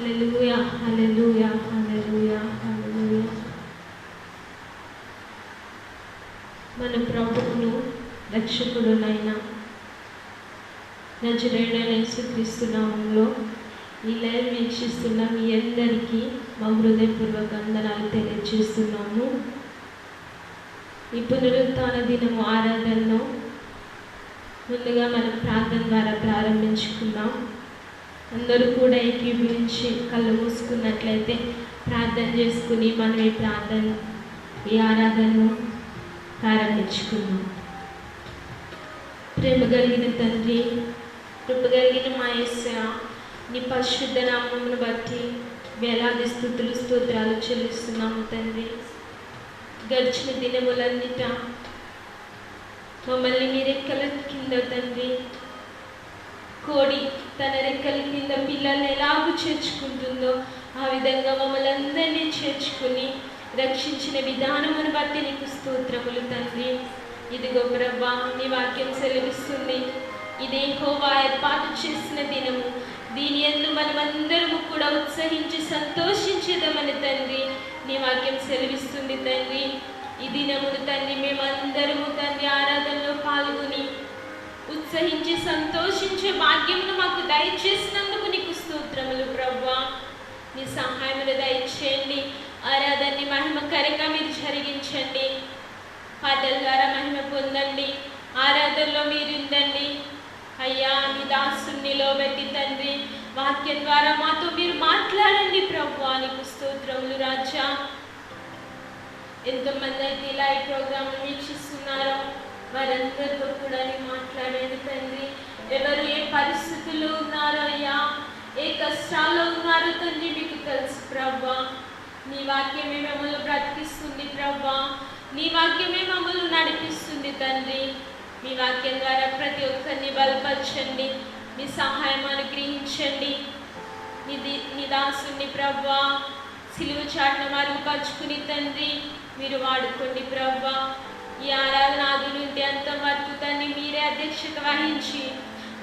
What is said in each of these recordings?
హల్లెలూయా హల్లెలూయా హల్లెలూయా హల్లెలూయా. మన ప్రభువును రక్షకుడునైన నజరేయుడైన యేసుక్రీస్తు నామములో ఈ లైవ్ వీక్షిస్తున్న మీ అందరికీ మా హృదయపూర్వక వందనాలు తెలియజేస్తున్నాము. ఈ పునరుత్థాన దినము ఆరాధనను ముందుగా మనం ప్రార్థన ద్వారా ప్రారంభించుకుందాం. అందరూ కూడా ఏకీభవించి కళ్ళు మూసుకున్నట్లయితే ప్రార్థన చేసుకుని మనం ఈ ఆరాధనను ప్రారంభించుకుందాం. ప్రేమ కలిగిన తండ్రి, కృప కలిగిన మా యేసయ్య, నీ పరిశుద్ధ నామమును బట్టి వేలాది స్తుతులు స్తోత్రాలు చెల్లిస్తున్నాము తండ్రి. గడిచిన దినములన్నిట మమ్మల్ని మీ రెక్కల కింద తండ్రి, కోడి తన రెక్కల కింద పిల్లల్ని ఎలాగూ చేర్చుకుంటుందో ఆ విధంగా మమ్మల్ని అందరినీ చేర్చుకుని రక్షించిన విధానమును బట్టి నీకు స్తోత్రములు తండ్రి. ఇదిగో ప్రభువా, నీ వాక్యం సెలవిస్తుంది, ఇది యెహోవా ఏర్పాటు చేసిన దినము, దీని యందు మనమందరము కూడా ఉత్సహించి సంతోషించేదమని తండ్రి నీ వాక్యం సెలవిస్తుంది తండ్రి. ఈ దినమును తండ్రి మేమందరము తండ్రి ఆరాధనలో పాల్గొని ఉత్సహించి సంతోషించే భాగ్యమును మాకు దయచేసినందుకు నీకు స్తోత్రములు ప్రభువా. నీ సహాయమును దయచేయండి. ఆరాధనని మహిమకరంగా మీరు జరిగించండి. పాటల ద్వారా మహిమ పొందండి. ఆరాధనలో మీరు ఉండండి అయ్యా. నీ దాసునిలో పెట్టి తండ్రి వాక్యం ద్వారా మాతో మీరు మాట్లాడండి ప్రభువా. నీకు స్తోత్రములు రాజా. ఎంతమంది అయితే ఇలా ఈ ప్రోగ్రామ్ వీక్షిస్తున్నారో వారందరితో కూడా నేను మాట్లాడేది తండ్రి. ఎవరు ఏ పరిస్థితుల్లో ఉన్నారో అయ్యా, ఏ కష్టాల్లో ఉన్నారో తండ్రి మీకు తెలుసు ప్రభువా. నీ వాక్యమే మమ్మల్ని బ్రతికిస్తుంది ప్రభువా. నీ వాక్యమే మమ్మల్ని నడిపిస్తుంది తండ్రి. మీ వాక్యం ద్వారా ప్రతి ఒక్కరిని బలపరచండి. మీ సహాయం అనుగ్రహించండి. నీ దాసుని ప్రభువా సిలువ చాటును మరుగుపరుచుకుని తండ్రి మీరు వాడుకోండి ప్రభువా. ఈ ఆరాధన ఆది నుండి అంతం వరకు తండ్రి మీరే అధ్యక్షత వహించి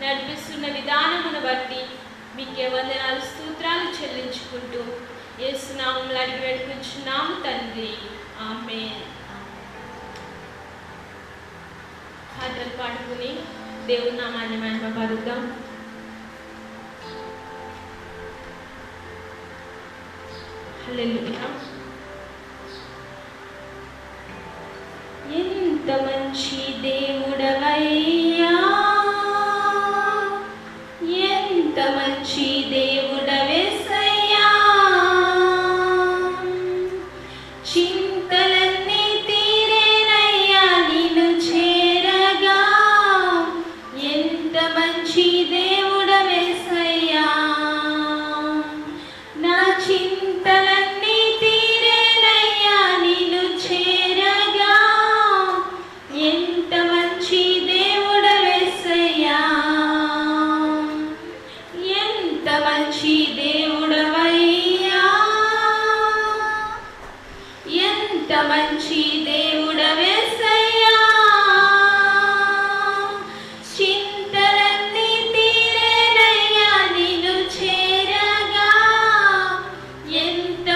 నడిపిస్తున్న విధానమును బట్టి మీకే వందనాలు స్తోత్రాలు చెల్లించుకుంటూ యేసు నామములో అడిగి వేడుకుంటున్నాము తండ్రి, ఆమేన్. పాటలు పాడుకుని దేవుని నామాన్ని మహిమపరుద్దాం. హల్లెలూయా. ఎంత మంచి దేవుడవయ్యా, ఎంత మంచి దేవుడవేసయ్యా, చింతలన్నీ తీరేనయ్యా నిన్ను చేరగా. ఎంత మంచి దేవుడవేసయ్యా, నా చింతలన్నీ తీరేనయ్యా నిన్ను చేరగా. ఎంత మంచి దేవుడవేసయ్యా, ఎంత మంచి దేవుడవయ్యా, ఎంత మంచి దేవుడవేసయ్యా, చింతలన్నీ తీరేనయ్యా నిన్ను చేరగా. ఎంత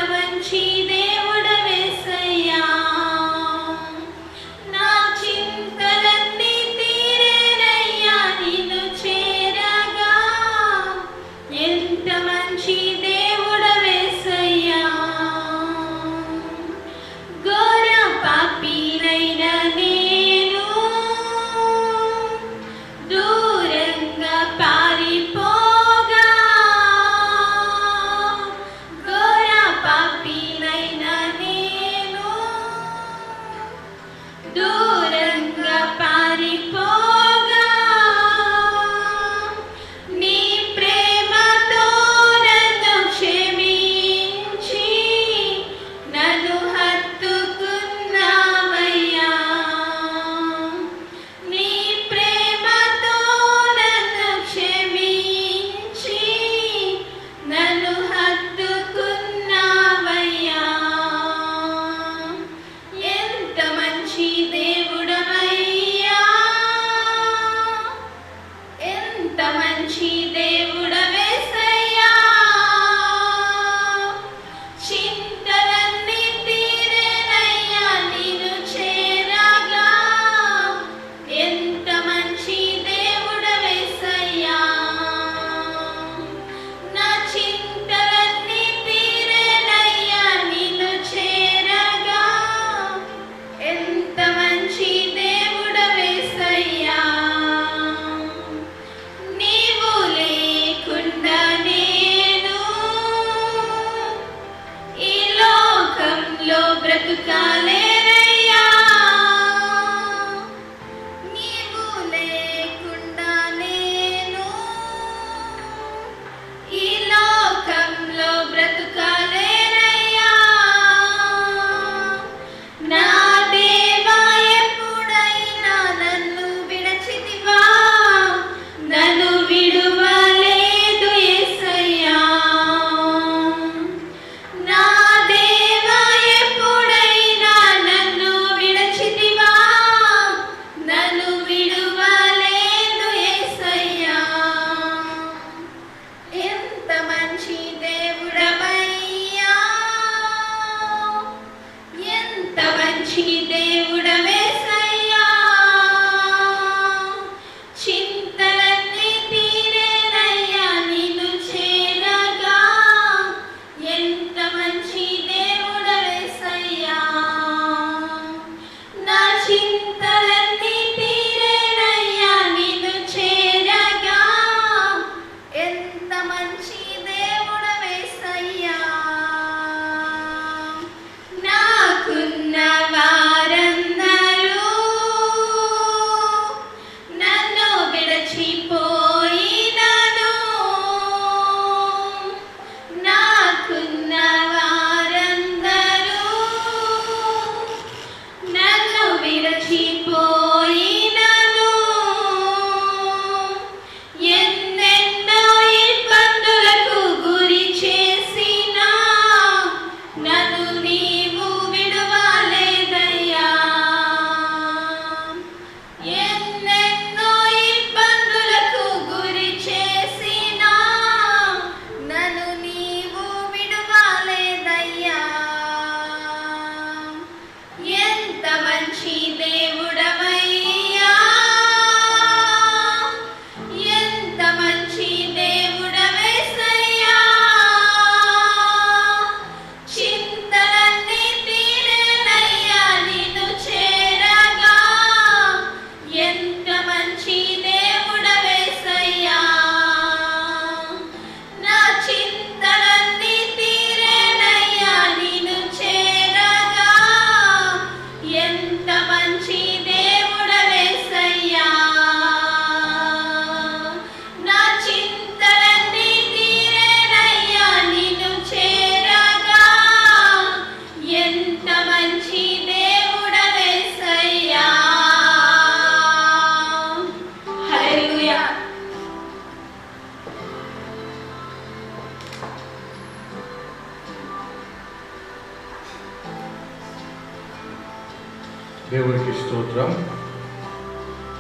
దేవునికి స్తోత్రం.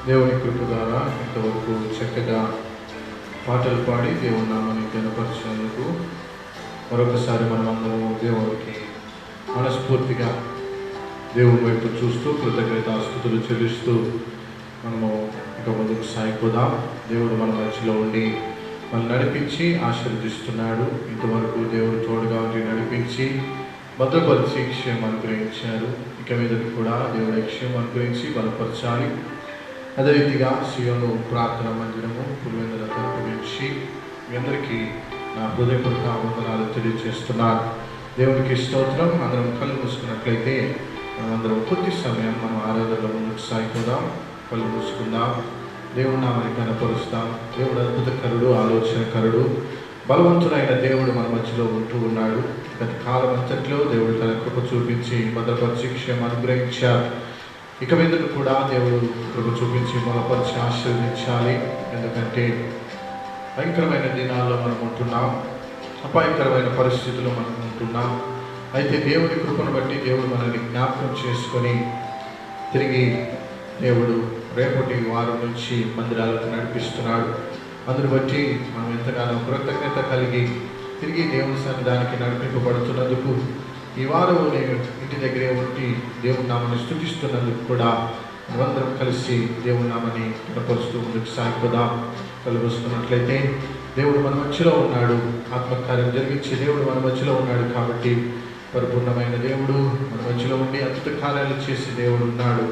దేవుని కృప ద్వారా ఇంతవరకు చక్కగా పాటలు పాడి దేవుని నామాన్ని ఘనపరిచేందుకు మరొకసారి మనమందరము దేవునికి మనస్ఫూర్తిగా దేవుని వైపు చూస్తూ కృతజ్ఞతాస్తుతులు చెల్లిస్తూ మనము ఇక ముందుకు సాగిపోదాం. దేవుడు మన మధ్యలో ఉండి మనల్ని నడిపించి ఆశీర్వదిస్తున్నాడు. ఇంతవరకు దేవుడు తోడుగా ఉండి నడిపించి భద్రపరిచి క్షేమం అనుగ్రహించారు. ఇక మీద కూడా దేవుడి క్షేమం అనుగ్రహించి బలపరచాలి. అదే రీతిగా సియోను ప్రార్థన మందిరము పులివెందుల తరపు నుంచి మీ అందరికీ నా హృదయపూర్వక వందనాలు తెలియజేస్తున్నాను. దేవునికి స్తోత్రం. అందరం కళ్ళు మూసుకున్నట్లయితే అందరం కొద్ది సమయం మనం ఆరాధనలో ముందుకు సాగిపోదాం. కళ్ళు మూసుకుందాం. దేవుడు నామని కనపరుస్తాం. దేవుడు అద్భుతకరుడు, ఆలోచనకరుడు, బలవంతుడైన దేవుడు మన మధ్యలో ఉంటూ ఉన్నాడు. గత కాలం అంతట్లో దేవుడు తన కృప చూపించి భద్రపరిచి క్షేమం అనుగ్రహించారు. ఇక మీదకు కూడా దేవుడు కృప చూపించి బలపరిచి ఆశీర్వదించాలి. ఎందుకంటే భయంకరమైన దినాల్లో మనం ఉంటున్నాం, అపాయకరమైన పరిస్థితుల్లో మనం ఉంటున్నాం. అయితే దేవుడి కృపను బట్టి దేవుడు మనల్ని జ్ఞాపకం చేసుకొని తిరిగి దేవుడు రేపటి వారం నుంచి మందిరాలకు నడిపిస్తున్నాడు. అందుని బట్టి మనం ఎంతగానో కృతజ్ఞత కలిగి తిరిగి దేవుని సన్నిధానికి నడిపింపబడుతున్నందుకు, ఈ వారం నేను ఇంటి దగ్గరే ఉండి దేవుని నామాన్ని స్తుతిస్తున్నందుకు కూడా మనమందరం కలిసి దేవుని నామాన్ని కనపరుస్తూ ముందుకు సాగిపోదాం. కలుగుస్తున్నట్లయితే దేవుడు మన మధ్యలో ఉన్నాడు. ఆత్మకార్యం జరిగించే దేవుడు మన మధ్యలో ఉన్నాడు. కాబట్టి పరిపూర్ణమైన దేవుడు మన మధ్యలో ఉండి అద్భుత కార్యాలు చేసే దేవుడు ఉన్నాడు.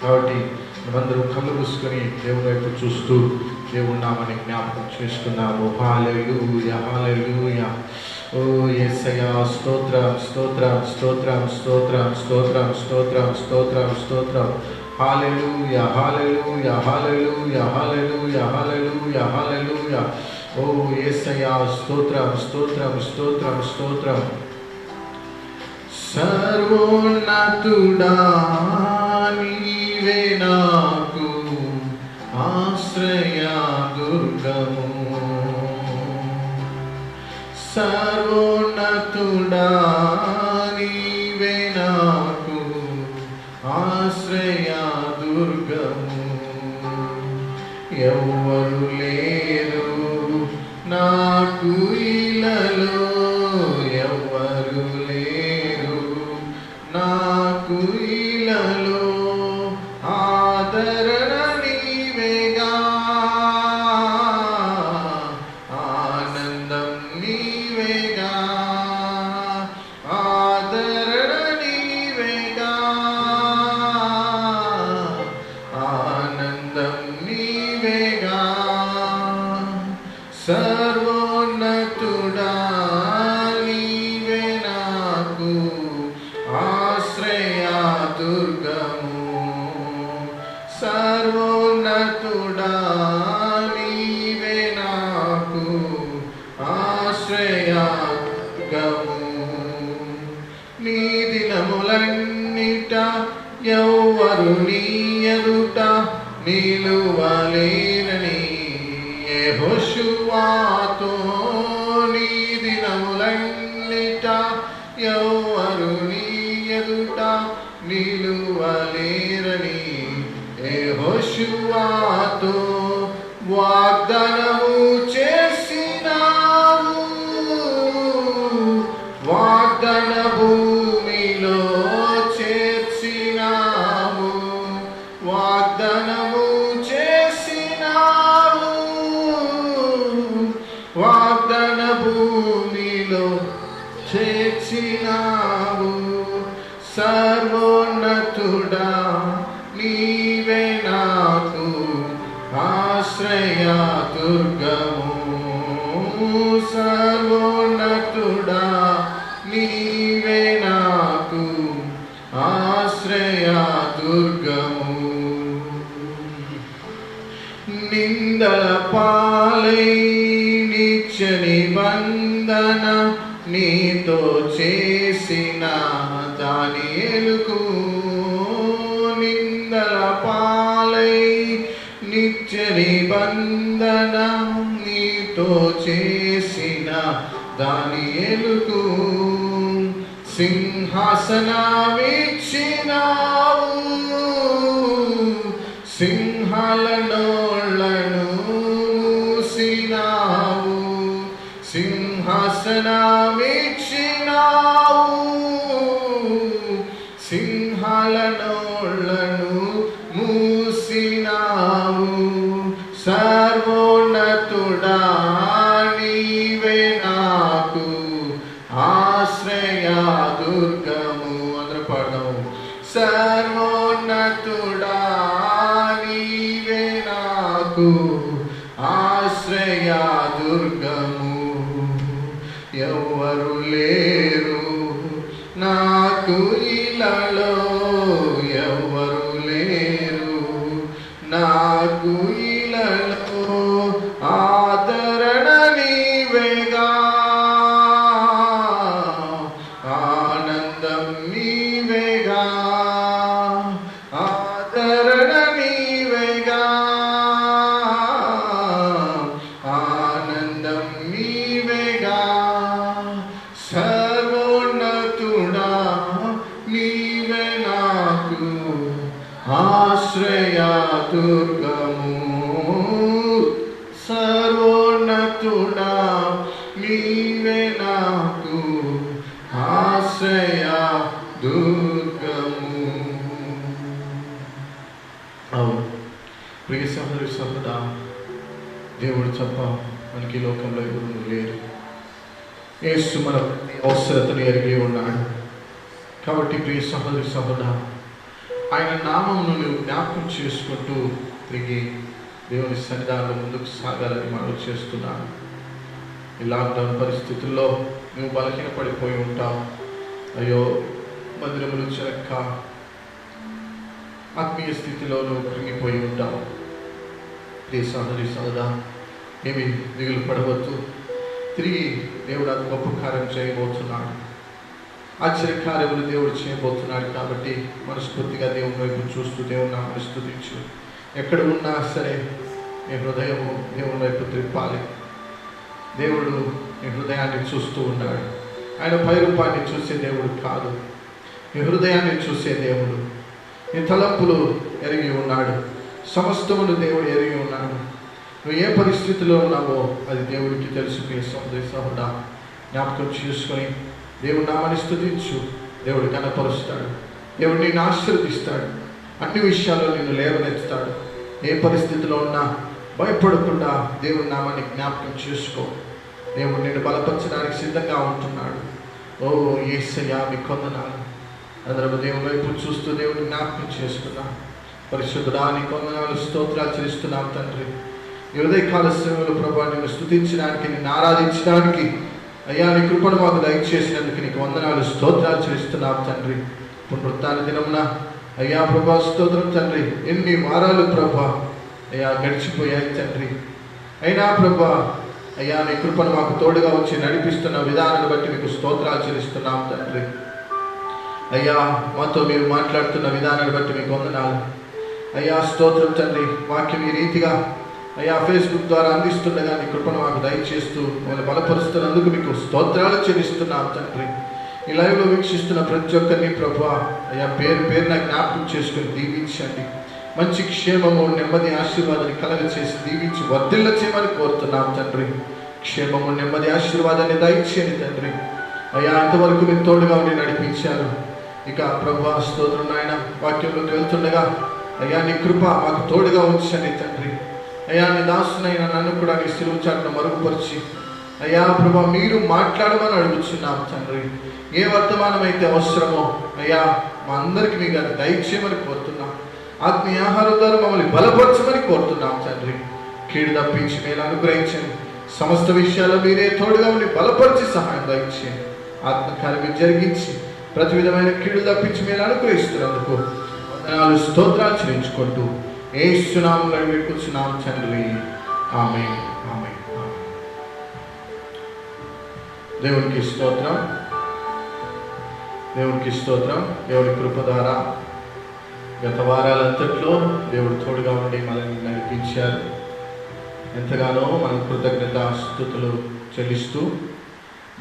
కాబట్టి మనమందరం కళ్ళు మూసుకొని దేవుని వైపు చూస్తూ దేవుని నామాన్ని జ్ఞాపకం చేసుకున్నాము. హల్లెలూయా, హల్లెలూయా. ఓ యేసయ్యా, స్తోత్రం, స్తోత్రం, స్తోత్రం, స్తోత్రం, స్తోత్రం, స్తోత్రం, స్తోత్రం, స్తోత్రం. హల్లెలూయా, హల్లెలూయా, హల్లెలూయా, హల్లెలూయా, హల్లెలూయా, హల్లెలూయా. ఓ యేసయ్యా, స్తోత్రం, స్తోత్రం, స్తోత్రం, స్తోత్రం. సర్వోన్నతుడా నీవే నాకు ఆశ్రయ దుర్గము. సర్వోన్నతుడా నీవే నాకు ఆశ్రయ దుర్గము. ఎవ్వరు లేరు నాకు ఇలలో, ఎవ్వరు లేరు నాకు ఇలలో, ఆదరణ నీవేగా, ఆనందం నీవేగా, ఆదరణ నీవేగా, ఆనందం నీవేగా. సర్వోన్నతుడా నీవే నాకు ఆశ్రయ దుర్గము. సర్వోన్నతుడా నీవే నాకు ఆశ్రయ దుర్గము. నీ దినములన్నిట ఎవ్వరు నీ ఎదుట నిలువలేరని యెహోషువాతో, నీ దినములన్నిట ఎవ్వరు నీ ఎదుట నిలువలేరని యెహోషువాతో వాగ్దానము చేసినావు. వాగ్దాన భూమిలో చేర్చినావు. వాగ్దానము చేసినావు. వాగ్దాన భూమిలో చేర్చినావు. సర్వోన్నతుడా నీవే నాకు ఆశ్రయ దుర్గము. సర్వోన్నతుడా నీవే నాకు ఆశ్రయ దుర్గము. నిందల పాలై నిత్య నిబంధన నీతో చేసిన దానియేలుకు, నిందల పాలై నిత్య నిబంధన నీతో చేసిన దానియేలుకు సింహాసనమిచ్చినావు. సింహాల నోళ్లను మూసినావు. సర్వోన్నతుడా నీవే నాకు ఆశ్రయ దుర్గము. అందరూ పాడదాము. సర్వోన్నతుడా నీవే నాకు ఆశ్రయ దుర్గము. ఎవరు లేరు నాకు ఇలాలో, ఎవరు లేరు నాకు ఇలాలో. ఆదరణ నీవేగా, ఆనందం నీవేగా, ఆదరణ నీవేగా, ఆనందం నీవేగా. సర్వోన్నతుడా నీవే నాకు ఆశ్రయ దుర్గము. సర్వోన్నతుడా నీవే నాకు ఆశ్రయ దుర్గము. అవును ప్రియ సహోదరి సహోదరా, దేవుడు తప్ప మనకి ఈ లోకంలో ఎవరు లేరు. యేసు మన అవసరతను ఎరిగి ఉన్నాడు. కాబట్టి ప్రియ సహోదరి సహోదరా, ఆయన నామమును నువ్వు జ్ఞాపకం చేసుకుంటూ తిరిగి దేవుని సన్నిధానంలో ముందుకు సాగాలని మనం చేస్తున్నాను. ఈ లాక్డౌన్ పరిస్థితుల్లో నువ్వు బలహీనపడిపోయి ఉంటావు. అయ్యో మందిరములు చెరక్క ఆత్మీయ స్థితిలో నువ్వు కృంగిపోయి ఉంటావు. ప్రియ సహోదరి సహోదరా, ఏమి దిగులు పడవద్దు. తిరిగి దేవుడు అది గొప్ప కార్యం చేయబోతున్నాడు. ఆశ్చర్యకార్యములు దేవుడు చేయబోతున్నాడు. కాబట్టి మనస్ఫూర్తిగా దేవుని వైపు చూస్తూ దేవుని నామమును స్తుతించు. ఎక్కడ ఉన్నా సరే నీ హృదయము దేవుని వైపు త్రిప్పాలి. దేవుడు నీ హృదయాన్ని చూస్తూ ఉన్నాడు. ఆయన పైరూపాన్ని చూసే దేవుడు కాదు, నీ హృదయాన్ని చూసే దేవుడు. నీ తలంపులు ఎరిగి ఉన్నాడు. సమస్తమును దేవుడు ఎరిగి ఉన్నాడు. నువ్వు ఏ పరిస్థితిలో ఉన్నావో అది దేవుడికి తెలుసు. ప్రియ సహోదరి సహోదరా, జ్ఞాపకం చేసుకొని దేవుడి నామాన్ని స్తుతించు. దేవుడు కనపరుస్తాడు. దేవుడు నిన్ను ఆశీర్వదిస్తాడు. అన్ని విషయాల్లో నిన్ను లేవనెత్తుతాడు. ఏ పరిస్థితిలో ఉన్నా భయపడకుండా దేవుడి నామాన్ని జ్ఞాపకం చేసుకో. దేవుడు నిన్ను బలపరచడానికి సిద్ధంగా ఉంటున్నాడు. ఓ యేసయ్యా మీకు వందనాలు. అందరూ దేవుని వైపు చూస్తూ దేవుడిని జ్ఞాపకం చేసుకున్నాం. పరిశుద్ధుడా నీకు వందనాలు, స్తోత్రాలు చెల్లిస్తున్నాం తండ్రి. ఈ ఉదయకాల సమయంలో ప్రభువా నిన్ను స్తుతించడానికి, నిన్ను ఆరాధించడానికి అయ్యా నీ కృపను మాకు దయచేసినందుకు నీకు వందనాలు, స్తోత్రాలు చెల్లిస్తున్నాం తండ్రి. పునరుత్థాన దినమున అయ్యా ప్రభా స్తోత్రం తండ్రి. ఎన్ని వారాలు ప్రభా అయ్యా గడిచిపోయాయి తండ్రి. అయినా ప్రభా అయ్యా నీ కృపను మాకు తోడుగా వచ్చి నడిపిస్తున్న విధానాన్ని బట్టి మీకు స్తోత్రాలు చెల్లిస్తున్నాం తండ్రి. అయ్యా మాతో మీరు మాట్లాడుతున్న విధానాన్ని బట్టి మీకు వందనాలు అయ్యా, స్తోత్రం తండ్రి. వాక్యం ఈ రీతిగా అయ్యా ఫేస్బుక్ ద్వారా అందిస్తుండగా నీ కృపను మాకు దయచేస్తూ మమ్మల్ని బలపరుస్తున్నందుకు మీకు స్తోత్రాలు చెల్లిస్తున్నాం తండ్రి. ఈ లైవ్లో వీక్షిస్తున్న ప్రతి ఒక్కరిని ప్రభువా అయ్యా పేరు పేరున జ్ఞాపకం చేసుకుని దీవించండి. మంచి క్షేమము నెమ్మది ఆశీర్వాదాన్ని కలగచేసి దీవించి వర్ధిల్ల చేయమని కోరుతున్నాం తండ్రి. క్షేమము నెమ్మది ఆశీర్వాదాన్ని దయచేయండి తండ్రి. అయ్యా ఇంతవరకు మీరు తోడుగా ఉండి నడిపించారు. ఇక ప్రభువా స్తోత్రం నాయన, వాక్యంలోకి వెళ్తుండగా అయ్యా నీ కృప మాకు తోడుగా ఉంచండి తండ్రి. అయ్యా నీ దాసునైనా నన్ను కూడా నీ సిలువ చాటును మరుగుపరిచి అయ్యా ప్రభా మీరు మాట్లాడమని అడుగుచున్నాం తండ్రి. ఏ వర్తమానం అయితే అవసరమో అయ్యా మా అందరికీ మీకు అది దయచేయమని కోరుతున్నాం. ఆత్మీయ ఆహారం ద్వారా మమ్మల్ని బలపరచమని కోరుతున్నాం తండ్రి. కీడు తప్పించి మేలు అనుగ్రహించండి. సమస్త విషయాల్లో మీరే తోడుగా ఉండి బలపరిచి సహాయం దయచేయండి. ఆత్మకార్యం జరిగించి ప్రతి విధమైన కీడు తప్పించి మేలు అనుగ్రహిస్తున్నందుకు వందనాలు, స్తోత్రాలు చెల్లించుకుంటూ యేసు నామములో వేడుకొంచున్నాం తండ్రి. ఆమేన్, ఆమేన్. దేవునికి స్తోత్రం, దేవునికి స్తోత్రం. దేవుడి కృప ద్వారా గత వారాలంతట్లో దేవుడు తోడుగా ఉండి మనల్ని నడిపించారు. ఎంతగానో మనం కృతజ్ఞత స్తుతులు చెల్లిస్తూ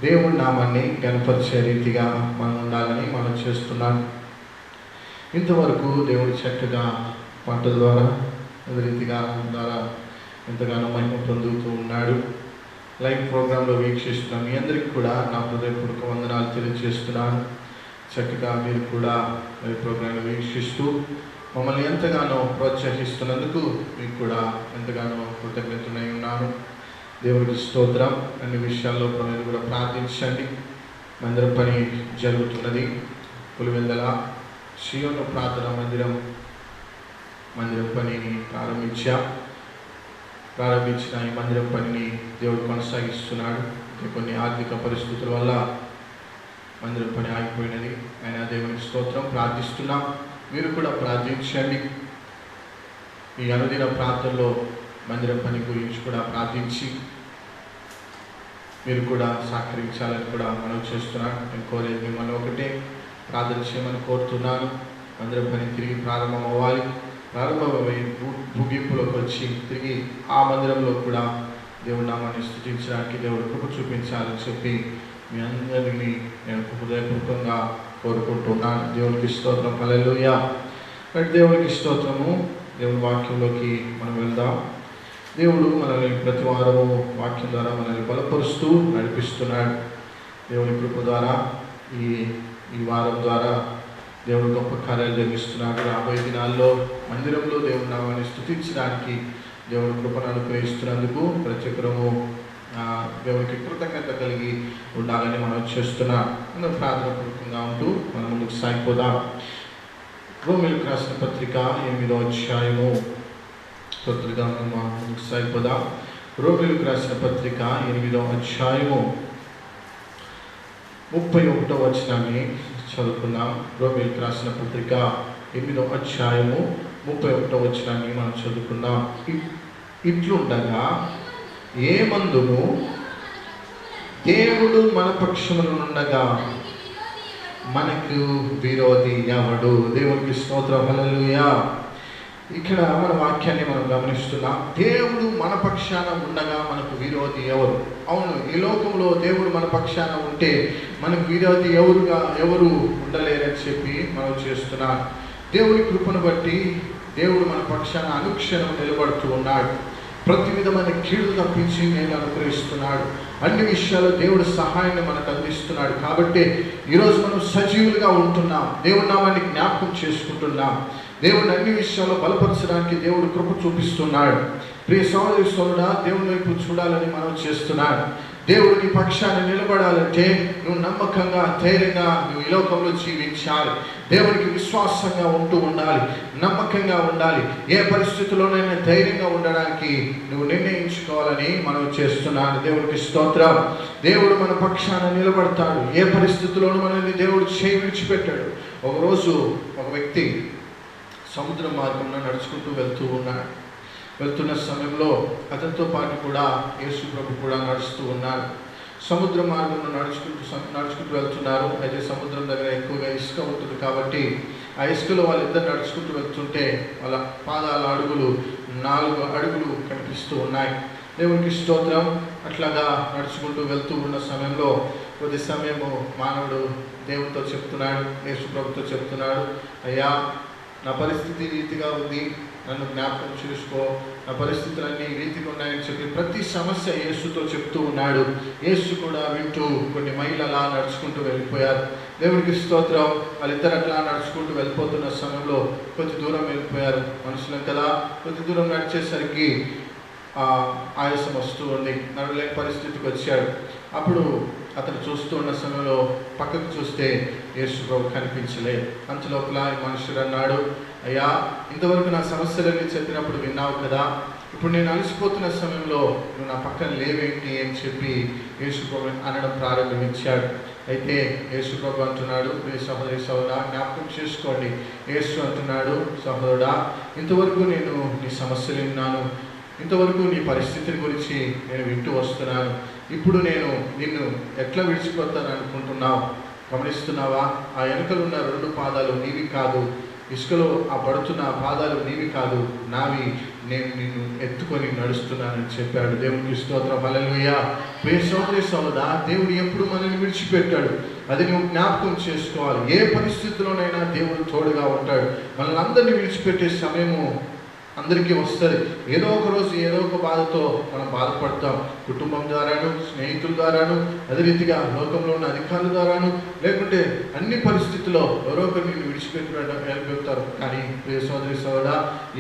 దేవుడి నామాన్ని కనపరిచే రీతిగా మనం ఉండాలని మనం చేస్తున్నాం. ఇంతవరకు దేవుడు చక్కగా పాట ద్వారా అదే రీతిగా ద్వారా ఎంతగానో మహిమ పొందుతూ ఉన్నాడు. లైవ్ ప్రోగ్రాంలో వీక్షిస్తున్నాను మీ అందరికీ కూడా నా హృదయపూర్వక వందనాలు తెలియజేస్తున్నాను. చక్కగా మీరు కూడా లైవ్ ప్రోగ్రాంను వీక్షిస్తూ మమ్మల్ని ఎంతగానో ప్రోత్సహిస్తున్నందుకు మీకు కూడా ఎంతగానో కృతజ్ఞతనై ఉన్నాను. దేవుడికి స్తోత్రం. అన్ని విషయాల్లో మీరు కూడా ప్రార్థించండి. మందిరం పని జరుగుతున్నది. పులివెందల షియోను ప్రార్థన మందిరం పనిని ప్రారంభించిన ఈ మందిరం పనిని దేవుడు కొనసాగిస్తున్నాడు. కొన్ని ఆర్థిక పరిస్థితుల వల్ల మందిరం పని ఆగిపోయినది. ఆయన దేవునికి స్తోత్రం. ప్రార్థిస్తున్నాం. మీరు కూడా ప్రార్థించండి. ఈ అనుదిన ప్రార్థనలో మందిరం పని గురించి కూడా ప్రార్థించి మీరు కూడా సహకరించాలని కూడా మనం చేస్తున్నాను. నేను కోరేది మిమ్మల్ని ఒకటే ప్రార్థన చేయమని కోరుతున్నాను. మందిరం పని తిరిగి ప్రారంభం అవ్వాలి. ప్రారంభమై ముగింపులోకి వచ్చి తిరిగి ఆ మందిరంలో కూడా దేవుడి నామాన్ని స్తుతించడానికి దేవుడు కృప చూపించాలని చెప్పి మీ అందరినీ నేను హృదయపూర్వకంగా కోరుకుంటున్నాను. దేవునికి స్తోత్రం. హల్లెలూయా. దేవునికి స్తోత్రము. దేవుని వాక్యంలోకి మనం వెళ్దాం. దేవుడు మనల్ని ప్రతి వారము వాక్యం ద్వారా మనల్ని బలపరుస్తూ నడిపిస్తున్నాడు. దేవుని కృప ద్వారా ఈ వారం ద్వారా దేవుడు గొప్ప కార్యాలు జరిగిస్తున్నాడు. రాబోయే దినాల్లో మందిరంలో దేవుడి నామాన్ని స్తుతించడానికి దేవుడు కృపను అనుగ్రహిస్తున్నందుకు ప్రతి ఒక్కరము దేవునికి కృతజ్ఞత కలిగి ఉండాలని మనం చేస్తున్నాం. మనం ప్రార్థనాపూర్వకంగా ఉంటూ మనం ముందుకు సాగిపోదాం. రోమీయులకు రాసిన పత్రిక 8వ అధ్యాయము స్తోత్రంగా మనం ముందుకు సాగిపోదాం. రోమీయులకు రాసిన పత్రిక 8వ అధ్యాయము 31వ వచనాన్ని చదువుకుందాం. రోమీయులకు రాసిన పత్రిక 8వ అధ్యాయము 31వ వచనాన్ని మనం చదువుకుందాం. ఇట్లుండగా ఏమందుము దేవుడు మన పక్షమునుండగా మనకు విరోధి ఎవడు? దేవునికి స్తోత్రం. హల్లెలూయా. ఇక్కడ మన వాక్యాన్ని మనం గమనిస్తున్నాం. దేవుడు మన పక్షాన ఉండగా మనకు విరోధి ఎవరు? అవును, ఈ లోకంలో దేవుడు మన పక్షాన ఉంటే మనకు విరోధి ఎవరు ఉండలేరని చెప్పి మనం చేస్తున్నాం. దేవుడి కృపను బట్టి దేవుడు మన పక్షాన అనుక్షణం నిలబడుతూ ఉన్నాడు. ప్రతి విధమైన కీడు తప్పించి నేను అనుగ్రహిస్తున్నాడు. అన్ని విషయాల్లో దేవుడు సహాయాన్ని మనకు అందిస్తున్నాడు. కాబట్టి ఈరోజు మనం సజీవులుగా ఉంటున్నాం. దేవుడి నామాన్ని జ్ఞాపకం చేసుకుంటున్నాం. దేవుడిని అన్ని విషయాల్లో బలపరచడానికి దేవుడు కృప చూపిస్తున్నాడు. ప్రియ సోదరి సోదరుడా, దేవుని వైపు చూడాలని మనం చేస్తున్నాడు. దేవుడు నీ పక్షాన్ని నిలబడాలంటే నువ్వు నమ్మకంగా ధైర్యంగా నువ్వు ఈ లోకంలో జీవించాలి. దేవునికి విశ్వాసంగా ఉంటూ ఉండాలి, నమ్మకంగా ఉండాలి. ఏ పరిస్థితుల్లోనైనా ధైర్యంగా ఉండడానికి నువ్వు నిర్ణయించుకోవాలని మనం చేస్తున్నాను. దేవునికి స్తోత్రం. దేవుడు మన పక్షాన నిలబడతాడు. ఏ పరిస్థితుల్లోనూ మనల్ని దేవుడు చేయి విడిచిపెట్టాడు. ఒకరోజు ఒక వ్యక్తి సముద్ర మార్గంలో నడుచుకుంటూ వెళ్తున్న సమయంలో అతనితో పాటు కూడా యేసు ప్రభు కూడా నడుస్తూ ఉన్నారు. సముద్ర మార్గంలో నడుచుకుంటూ వెళ్తున్నారు. అయితే సముద్రం దగ్గర ఎక్కువగా ఇసుక ఉంటుంది కాబట్టి ఆ ఇసుకలో వాళ్ళిద్దరు నడుచుకుంటూ వెళ్తుంటే వాళ్ళ పాదాల అడుగులు 4 అడుగులు కనిపిస్తూ ఉన్నాయి. దేవునికి స్తోత్రం. అట్లాగా నడుచుకుంటూ వెళ్తూ ఉన్న సమయంలో కొద్ది సమయము మానవుడు దేవునితో చెప్తున్నాడు, యేసు ప్రభుతో చెప్తున్నాడు, అయ్యా నా పరిస్థితి రీతిగా ఉంది, నన్ను జ్ఞాపకం చేసుకో, నా పరిస్థితులన్నీ రీతిగా ఉన్నాయని చెప్పి ప్రతి సమస్య యేసుతో చెప్తూ ఉన్నాడు. యేసు కూడా వింటూ కొన్ని మైళ్ళు అలా నడుచుకుంటూ వెళ్ళిపోయారు. దేవునికి స్తోత్రం. వాళ్ళిద్దరు అట్లా నడుచుకుంటూ వెళ్ళిపోతున్న సమయంలో కొద్ది దూరం వెళ్ళిపోయారు. మనుషులం కదా, కొద్ది దూరం నడిచేసరికి ఆయాసం వస్తూ ఉంది. నడవలేని పరిస్థితికి వచ్చాడు. అప్పుడు అతను చూస్తూ ఉన్న సమయంలో పక్కకు చూస్తే యేసు ప్రభు కనిపించలేదు. అంతలోపల ఈ మనుషుడు అన్నాడు, అయ్యా ఇంతవరకు నా సమస్యలన్నీ చెప్పినప్పుడు విన్నావు కదా, ఇప్పుడు నేను అలసిపోతున్న సమయంలో నువ్వు నా పక్కన లేవేంటి అని చెప్పి యేసు ప్రభు అనడం ప్రారంభించాడు. అయితే యేసు ప్రభు అంటున్నాడు, ప్రియ సహోదరి సహోదరా జ్ఞాపకం చేసుకోండి. యేసు అంటున్నాడు, సహోదరుడా ఇంతవరకు నేను నీ సమస్యలు విన్నాను, ఇంతవరకు నీ పరిస్థితిని గురించి నేను వింటూ వస్తున్నాను. ఇప్పుడు నేను నిన్ను ఎట్లా విడిచిపోతాను అనుకుంటున్నావు? గమనిస్తున్నావా? ఆ వెనుకలు ఉన్న 2 పాదాలు నీవి కాదు, ఇసుకలో ఆ పడుతున్న పాదాలు నీవి కాదు, నావి. నేను నిన్ను ఎత్తుకొని నడుస్తున్నానని చెప్పాడు. దేవునికి స్తోత్రం. హల్లెలూయా. ప్రియ సోదరి సోదరుడా, దేవుడు ఎప్పుడు మనల్ని విడిచిపెట్టాడు. అది నువ్వు జ్ఞాపకం చేసుకోవాలి. ఏ పరిస్థితిలోనైనా దేవుడు తోడుగా ఉంటాడు. మనల్ని అందరినీ విడిచిపెట్టే సమయము అందరికీ వస్తుంది. ఏదో ఒక రోజు ఏదో ఒక బాధతో మనం బాధపడతాం. కుటుంబం ద్వారాను, స్నేహితుల ద్వారాను, అదే రీతిగా లోకంలో ఉన్న అధికారుల ద్వారాను, లేకుంటే అన్ని పరిస్థితుల్లో ఎవరో ఒకరు నిన్ను విడిచిపెట్టారు. కానీ ప్రియ సోదరి సోదరా,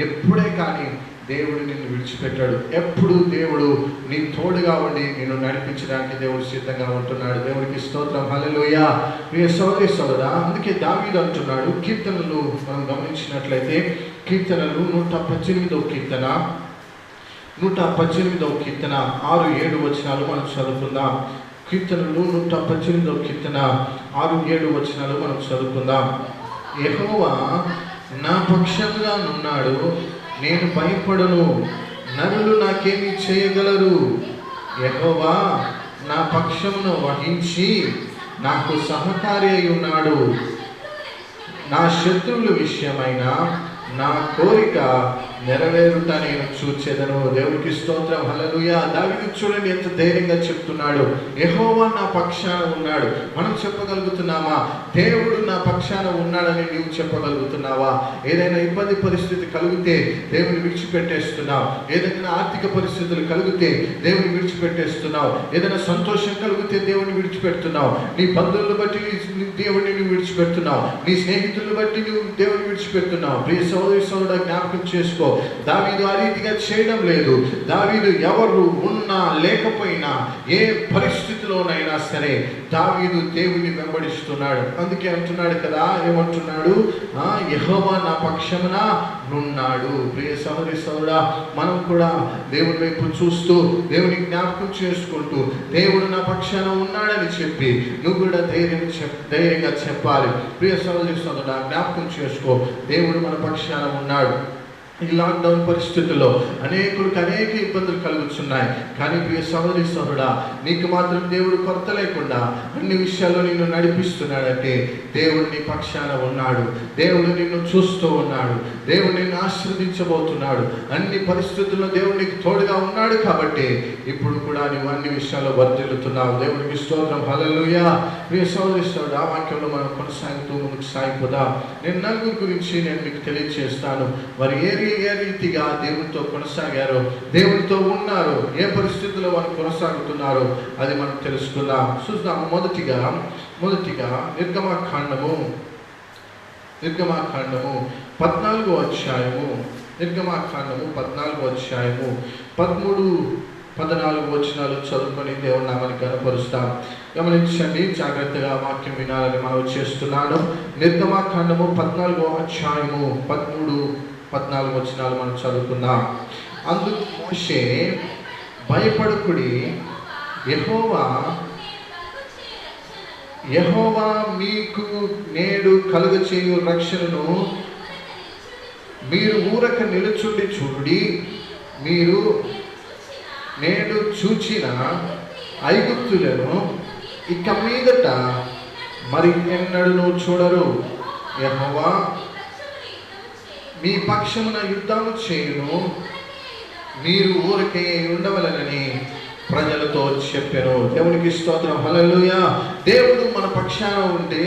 ఎప్పుడే కానీ దేవుడు నిన్ను విడిచిపెట్టాడు. ఎప్పుడు దేవుడు నీ తోడుగా ఉండి నిన్ను నడిపించడానికి దేవుడు సిద్ధంగా ఉంటున్నాడు. దేవుడికి స్తోత్రం, హల్లెలూయా. ప్రియ సోదరి సోదరా, అందుకే దావీదు అంటున్నాడు, కీర్తనలు మనం గమనించినట్లయితే కీర్తనలు 118వ కీర్తన 118వ కీర్తన 6-7 వచనాలు మనం చదువుకుందాం. కీర్తనలు 118వ కీర్తన 6-7 వచనాలు మనం చదువుకుందాం. యెహోవా నా పక్షంగా ఉన్నాడు, నేను భయపడను, నరులు నాకేమి చేయగలరు. యెహోవా నా పక్షమును వహించి నాకు సహకారి అయి ఉన్నాడు. నా శత్రువుల విషయమైన నా కోరిక నెరవేరుట నేను చూచెదను. దేవుడికి స్తోత్రం, హల్లెలూయా. దావీదు చూడండి ఎంత ధైర్యంగా చెప్తున్నాడు, యెహోవా నా పక్షాన ఉన్నాడు. మనం చెప్పగలుగుతున్నామా? దేవుడు నా పక్షాన ఉన్నాడని నీవు చెప్పగలుగుతున్నావా? ఏదైనా ఇబ్బంది పరిస్థితి కలిగితే దేవుని విడిచిపెట్టేస్తున్నావు. ఏదైనా ఆర్థిక పరిస్థితులు కలిగితే దేవుని విడిచిపెట్టేస్తున్నావు. ఏదైనా సంతోషం కలిగితే దేవుని విడిచిపెడుతున్నావు. నీ బంధువులను బట్టి దేవుడిని నువ్వు విడిచిపెడుతున్నావు. నీ స్నేహితులను బట్టి నువ్వు దేవుని విడిచిపెడుతున్నావు. ప్రియ సోదరి సోదరుడా, జ్ఞాపకం చేసుకో, దావీదు ఆ రీతిగా చేయడం లేదు. దావీదు ఎవరు ఉన్నా లేకపోయినా ఏ పరిస్థితిలోనైనా సరే దావీదు దేవుని వెంబడిస్తున్నాడు. అందుకే అంటున్నాడు కదా, ఏమంటున్నాడు? యెహోవా నా పక్షమున నున్నాడు. ప్రియ సోదరి సోదరుడా, మనం కూడా దేవుని వైపు చూస్తూ దేవుని జ్ఞాపకం చేసుకుంటూ దేవుడు నా పక్షాన ఉన్నాడని చెప్పి నువ్వు కూడా ధైర్యంగా చెప్పాలి. ప్రియ సోదరి సోదరుడా, జ్ఞాపకం చేసుకో, దేవుడు మన పక్షాన ఉన్నాడు. ఈ లాక్డౌన్ పరిస్థితుల్లో అనేకులకు అనేక ఇబ్బందులు కలుగుతున్నాయి. కానీ ప్రియ సోదరి సోదరుడా, నీకు మాత్రం దేవుడు కొరత లేకుండా అన్ని విషయాల్లో నిన్ను నడిపిస్తున్నాడంటే దేవుడు నీ పక్షాన ఉన్నాడు. దేవుడు నిన్ను చూస్తూ ఉన్నాడు. దేవుడు నిన్ను ఆశీర్వదించబోతున్నాడు. అన్ని పరిస్థితుల్లో దేవుడు నీకు తోడుగా ఉన్నాడు. కాబట్టి ఇప్పుడు కూడా నువ్వు అన్ని విషయాల్లో వర్ధిల్లుతున్నావు. దేవుడికి స్తోత్రం, హల్లెలూయా. ప్రియ సోదరి సోదరుడా, ఆ వాక్యంలో మనం కొనసాగుతూ ముందుకు సాగిపోదాం. నేను నలుగురు గురించి నేను మీకు తెలియజేస్తాను. వారు ఏ రీతిగా దేవునితో కొనసాగారో, దేవునితో ఉన్నారు, ఏ పరిస్థితుల్లో వారు కొనసాగుతున్నారో అది మనం తెలుసుకుందాం. చూద్దాం. మొదటిగా నిర్గమాకాండము 14వ అధ్యాయము, నిర్గమాకాండము 14వ అధ్యాయము 13-14 వచనాలు చదువుకొని దేవుని నామాన్ని కనపరుస్తాం. గమనించండి, జాగ్రత్తగా వాక్యం వినాలని మనం చేస్తున్నాను. నిర్గమాకాండము 14వ అధ్యాయము 13-14 వచనాలు మనం చదువుకుందాం. అందుకు మోషే, భయపడకుడి, యెహోవా మీకు నేడు కలుగచేయు రక్షణను మీరు ఊరక నిలుచుండి చూడుడి. మీరు నేడు చూచిన ఐగుప్తులను ఇక మీదట మరి ఎన్నడూ చూడరు. యెహోవా మీ పక్షమున యుద్ధము చేయును, మీరు ఊరికే ఉండవలనని ప్రజలతో చెప్పెను. దేవునికి స్తోత్రం, హల్లెలూయా. దేవుడు మన పక్షాన ఉంటే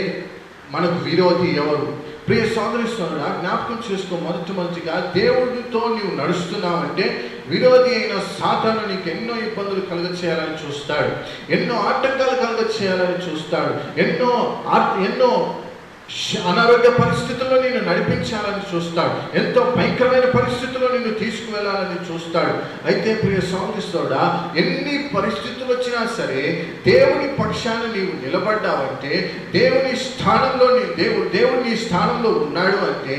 మనకు విరోధి ఎవరు? ప్రియ సోదరి సోదరుడా, జ్ఞాపకం చేసుకో, మొదటిగా దేవుడితో నీవు నడుస్తున్నావంటే విరోధి అయిన సాతాను నీకు ఎన్నో ఇబ్బందులు కలుగచేయాలని చూస్తాడు, ఎన్నో ఆటంకాలు కలుగచేయాలని చూస్తాడు, ఎన్నో అనారోగ్య పరిస్థితుల్లో నిన్ను నడిపించాలని చూస్తాడు, ఎంతో భయంకరమైన పరిస్థితుల్లో నిన్ను తీసుకువెళ్ళాలని చూస్తాడు. అయితే ప్రియ సోదరి సోదరుడా, ఎన్ని పరిస్థితులు వచ్చినా సరే దేవుని పక్షాన నీవు నిలబడ్డావంటే, దేవుని స్థానంలో దేవుడు నీ స్థానంలో ఉన్నాడు అంటే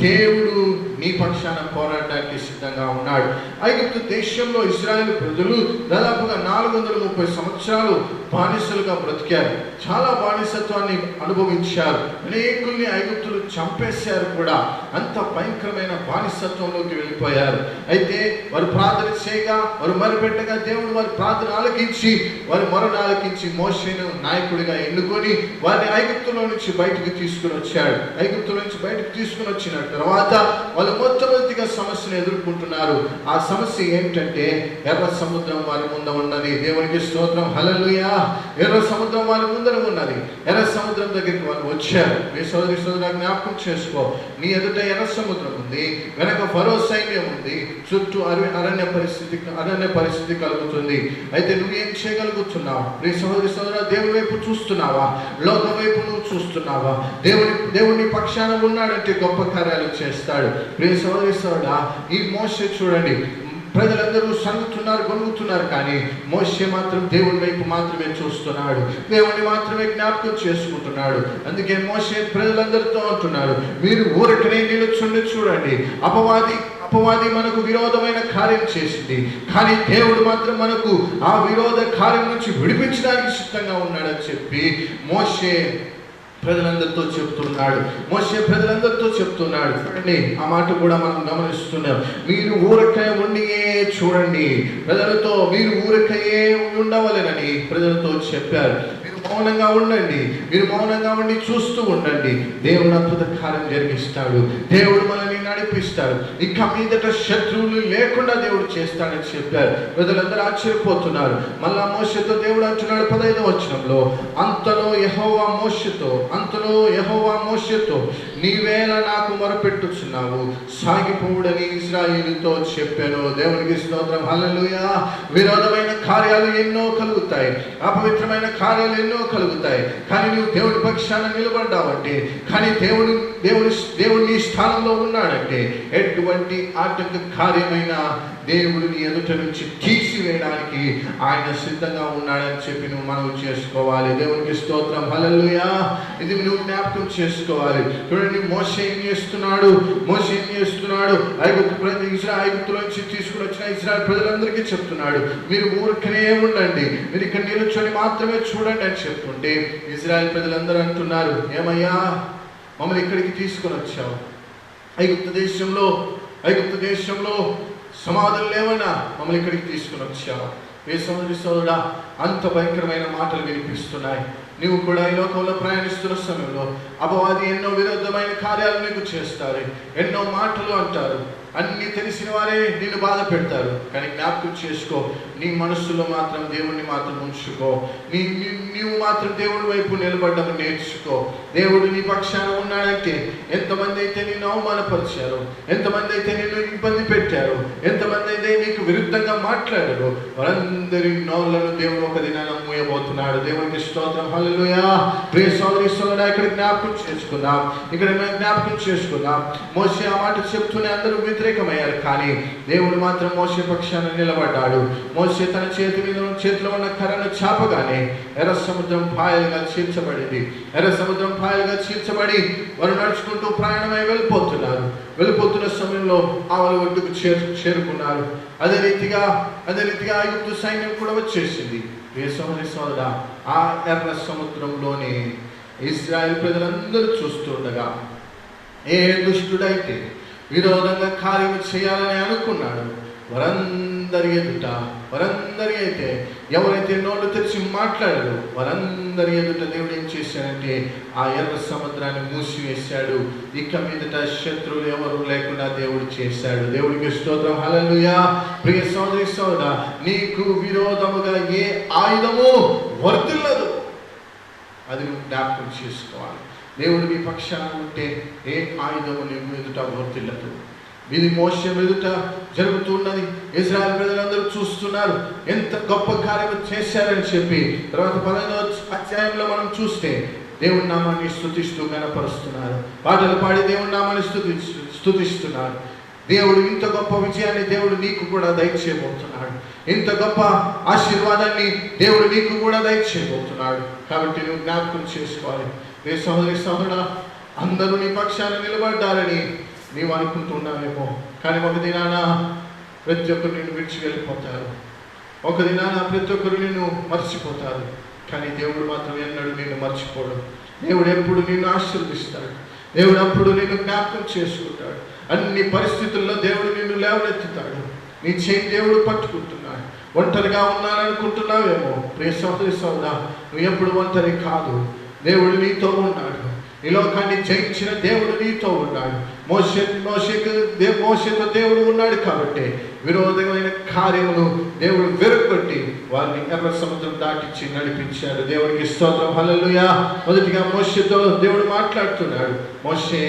దేవుడు నీ పక్షాన పోరాడడానికి సిద్ధంగా ఉన్నాడు. ఐగుప్తు దేశంలో ఇశ్రాయేలు ప్రజలు దాదాపుగా 430 సంవత్సరాలు బానిసలుగా బ్రతికారు. చాలా బానిసత్వాన్ని అనుభవించారు. అనేకుల్ని ఐగుప్తులు చంపేశారు కూడా. అంత భయంకరమైన బానిసత్వంలోకి వెళ్ళిపోయారు. అయితే వారు ప్రార్థన చేయగా, వారు మొరపెట్టగా దేవుడు వారి ప్రార్థన ఆలకించి, వారి మొరను ఆలకించి మోషేను నాయకుడిగా ఎన్నుకొని వారిని ఐగుప్తులో నుంచి బయటకు తీసుకుని వచ్చాడు. ఐగుప్తులో నుంచి బయటకు తీసుకుని వచ్చిన తర్వాత వాళ్ళు మొట్టమొదటిగా సమస్యను ఎదుర్కొంటున్నారు. ఆ సమస్య ఏంటంటే ఎర్ర సముద్రం వారి ముందు ఉన్నది. దేవునికి స్తోత్రం, హల్లెలూయా. ఎర్ర సముద్రం వారి ముందర ఉన్నది. ఎర్ర సముద్రం దగ్గరికి వాళ్ళు వచ్చారు. మీ సోదరి జ్ఞాపకం చేసుకో, నీ ఎదుట ఎర్ర సముద్రం ఉంది, వెనక ఫరో సైన్యం ఉంది, చుట్టూ అరణ్య పరిస్థితి కలుగుతుంది. అయితే నువ్వేం చేయగలుగుతున్నావు? నీ సోదరి దేవుని వైపు చూస్తున్నావా? లోకం వైపు నువ్వు చూస్తున్నావా? దేవుని పక్షాన ఉన్నాడంటే గొప్ప కార్యాలు చేస్తాడు. ప్రియ సోదరి ఈ మోషే చూడండి, ప్రజలందరూ సంగుతున్నారు, గొంగుతున్నారు, కానీ మోషే మాత్రం దేవుని వైపు మాత్రమే చూస్తున్నాడు, దేవుని మాత్రమే జ్ఞాపకం చేసుకుంటున్నాడు. అందుకే మోషే ప్రజలందరితో అంటున్నాడు, మీరు ఊరకనే నిలుచుండి చూడండి. అపవాది మనకు విరోధమైన కార్యం చేసింది, కానీ దేవుడు మాత్రం మనకు ఆ విరోధ కార్యం నుంచి విడిపించడానికి సిద్ధంగా ఉన్నాడని చెప్పి మోషే ప్రజలందరితో చెప్తున్నాడు. చూడండి, ఆ మాట కూడా మనం గమనిస్తున్నాం. మీరు ఊరకాయ ఉండియే చూడండి, ప్రజలతో మీరు ఊరకాయే ఉండవలెనని ప్రజలతో చెప్పారు. మౌనంగా ఉండండి, మీరు మౌనంగా ఉండి చూస్తూ ఉండండి. దేవుడు అద్భుత కార్యం జరిగిస్తాడు, దేవుడు మనల్ని నడిపిస్తాడు. ఇక మీదట శత్రువులు లేకుండా దేవుడు చేస్తాడని చెప్పారు. ప్రజలందరూ ఆశ్చర్యపోతున్నారు. మళ్ళా మోషేతో దేవుడు అంటున్నాడు 15వ వచనంలో, అంతలో యెహోవా మోషేతో నీవేళ నాకు మొరపెట్టుచున్నావు, సాగిపోవుడని ఇశ్రాయేలుతో చెప్పాను. దేవునికి స్తోత్రం, హల్లెలూయా. విరోధమైన కార్యాలు ఎన్నో కలుగుతాయి, అపవిత్రమైన కార్యాలు ఎన్నో కలుగుతాయి, కానీ నువ్వు దేవుడి పక్షాన నిలబడ్డావంటే, కానీ దేవుడు నీ స్థానంలో ఉన్నాడంటే, ఎటువంటి ఆటంక కార్యమైన దేవుడు నీ ఎదుట నుంచి తీసివేయడానికి ఆయన సిద్ధంగా ఉన్నాడని చెప్పి నువ్వు మనవి చేసుకోవాలి. దేవునికి స్తోత్రం, హల్లెలూయా. ఇది నువ్వు జ్ఞాపకం చేసుకోవాలి. చూడండి, మోషే ఏం చేస్తున్నాడు? ఐగుప్తులో నుంచి తీసుకుని వచ్చిన ఇశ్రాయేలు ప్రజలందరికీ చెప్తున్నాడు, మీరు ఊరికనే ఉండండి, మీరు ఇక్కడ నిలుచొని మాత్రమే చూడండి అని చెప్తుంటే ఇశ్రాయేలు ప్రజలందరూ అంటున్నారు, ఏమయ్యా మమ్మల్ని ఇక్కడికి తీసుకుని వచ్చావు? ఐగుప్తు దేశంలో సమాధులు లేవన్నా మమ్మల్ని ఇక్కడికి తీసుకుని వచ్చావు. ఏ సోదరుడా, అంత భయంకరమైన మాటలు వినిపిస్తున్నాయి. నీవు కూడా ఈ లోకంలో ప్రయాణిస్తున్న సమయంలో అపవాది ఎన్నో విరుద్ధమైన కార్యాలు నీకు చేస్తారు, ఎన్నో మాటలు అంటారు. అన్ని తెలిసిన వారే నిన్ను బాధ పెడతారు. కానీ జ్ఞాపకం చేసుకో, నీ మనస్సులో మాత్రం దేవుణ్ణి మాత్రం ఉంచుకో. నీవు మాత్రం దేవుడి వైపు నిలబడ్డం నేర్చుకో. దేవుడు నీ పక్షాన ఉన్నాడంటే, ఎంతమంది అయితే నిన్ను అవమానపరిచారు, ఎంతమంది అయితే నిన్ను ఇబ్బంది పెట్టారు, ఎంతమంది అయితే నీకు విరుద్ధంగా మాట్లాడారు, వారందరి నోళ్లను దేవుడు ఒక దినాన మూయబోతున్నాడు. దేవునికి స్తోత్రం, హల్లెలూయా. ప్రియ సోదరి సోదరుడా, ఇక్కడ జ్ఞాపకం చేసుకుందాం. మోషే ఆ మాట చెప్తూనే అందరూ వ్యతిరేకమయ్యారు, కానీ దేవుడు మాత్రం మోషే పక్షాన నిలబడ్డాడు. మోషే తన చేతిలో ఉన్న కర్రను చాపగానే ఎర్ర సముద్రం పాయలుగా చీల్చబడి వారు నడుచుకుంటూ ప్రయాణమై వెళ్ళిపోతున్న సమయంలో ఆవల ఒడ్డుకు చేరుకున్నారు. అదే రీతిగా ఐగుప్తు సైన్యం కూడా వచ్చేసింది. ఏ సోదరుడా, ఆ ఎర్ర సముద్రంలోనే ఇశ్రాయేలు ప్రజలందరూ చూస్తుండగా, ఏ దుష్టుడైతే విరోధంగా కార్యం చేయాలని అనుకున్నాడు, వారందరి అయితే ఎవరైతే నోళ్ళు తెరిచి మాట్లాడారో వారందరి ఎదుట దేవుడు ఏం చేశాడంటే ఆ ఎర్ర సముద్రాన్ని మూసివేశాడు. ఇక మీదట శత్రువులు ఎవరు లేకుండా దేవుడు చేశాడు. దేవుడికి స్తోత్రం, హల్లెలూయా. ప్రియ సోదరి సోదరా, నీకు విరోధముగా ఏ ఆయుధము వర్తిల్లదు, అది నువ్వు జ్ఞాపకం చేసుకోవాలి. దేవుడు నీ పక్షాన ఉంటే ఏ ఆయుధము నీకు ఎదుట వర్తిల్లదు. ఇది మోషే ఎదుట జరుగుతున్నది. ఇశ్రాయేలు ప్రజలందరూ చూస్తున్నారు ఎంత గొప్ప కార్యం చేశారని చెప్పి. తర్వాత 15వ అధ్యాయంలో మనం చూస్తే దేవుని నామాన్ని స్తుతిస్తూ గణపరుస్తున్నారు, పాటలు పాడి దేవుని నామాన్ని స్తుతిస్తున్నారు. దేవుడు ఇంత గొప్ప విజయాన్ని దేవుడు నీకు కూడా దయచేయబోతున్నాడు. ఇంత గొప్ప ఆశీర్వాదాన్ని దేవుడు నీకు కూడా దయచేయబోతున్నాడు. కాబట్టి నువ్వు జ్ఞాపకం చేసుకోవాలి. రే సహోదరి సహోదరుడా, అందరూ నీ పక్షాన నిలబడ్డారని నీవు అనుకుంటున్నావేమో, కానీ ఒక దినాన ప్రతి ఒక్కరు నిన్ను విడిచి వెళ్ళిపోతారు, ఒక దినాన ప్రతి ఒక్కరు నిన్ను మర్చిపోతారు. కానీ దేవుడు మాత్రం ఎన్నడూ నిన్ను మర్చిపోడు. దేవుడు ఎప్పుడు నిన్ను ఆశీర్వదిస్తాడు. దేవుడు అప్పుడు నిన్ను జ్ఞాపకం చేసుకుంటాడు. అన్ని పరిస్థితుల్లో దేవుడు నిన్ను లేవనెత్తుతాడు. నీ చేయి దేవుడు పట్టుకుంటున్నాడు. ఒంటరిగా ఉన్నాననుకుంటున్నావేమో, ప్రియ సోదరి సోదరా, నువ్వు ఎప్పుడు ఒంటరి కాదు. దేవుడు నీతో ఉన్నాడు. ఈ లోకాన్ని జయించిన దేవుడు నీతో ఉన్నాడు. మోషేతో దేవుడు ఉన్నాడు కాబట్టి విరోధమైన కార్యములు దేవుడు వెరుగొట్టి వారిని ఎర్ర సముద్రం దాటించి నడిపించాడు. దేవుడికి స్తోత్రం, హల్లెలూయా. మొదటిగా మోషేతో దేవుడు మాట్లాడుతున్నాడు, మోషే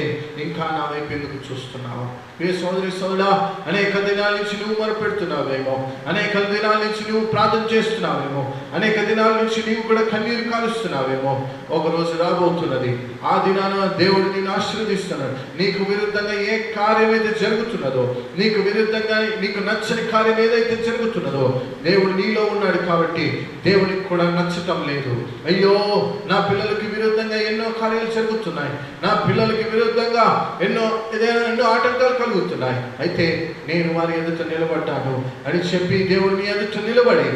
ఇంకా నా వైపు ఎందుకు చూస్తున్నావా? ప్రియ సోదరి సోదరుడా, అనేక దినాల నుంచి నువ్వు మొరపెడుతున్నావేమో, అనేక దినాల నుంచి నువ్వు ప్రార్థన చేస్తున్నావేమో, అనేక దినాల నుంచి నీవు కూడా కన్నీరు కాలుస్తున్నావేమో. ఒక రోజు రాబోతున్నది, ఆ దినాన దేవుడు నిన్ను ఆశీర్వదిస్తున్నాడు. నీకు విరుద్ధంగా ఏ కార్యం అయితే జరుగుతున్నదో, నీకు విరుద్ధంగా నీకు నచ్చని కార్యం ఏదైతే జరుగుతున్నదో, దేవుడు నీలో ఉన్నాడు కాబట్టి దేవునికి కూడా నచ్చటం లేదు. అయ్యో, నా పిల్లలకి విరుద్ధంగా ఎన్నో కార్యాలు జరుగుతున్నాయి, నా పిల్లలకి విరుద్ధంగా ఎన్నో ఆటంకాలు కలుగుతున్నాయి, అయితే నేను వారి ఎదుట నిలబడ్డాను అని చెప్పి దేవుడు నీ ఎదుట నిలబడి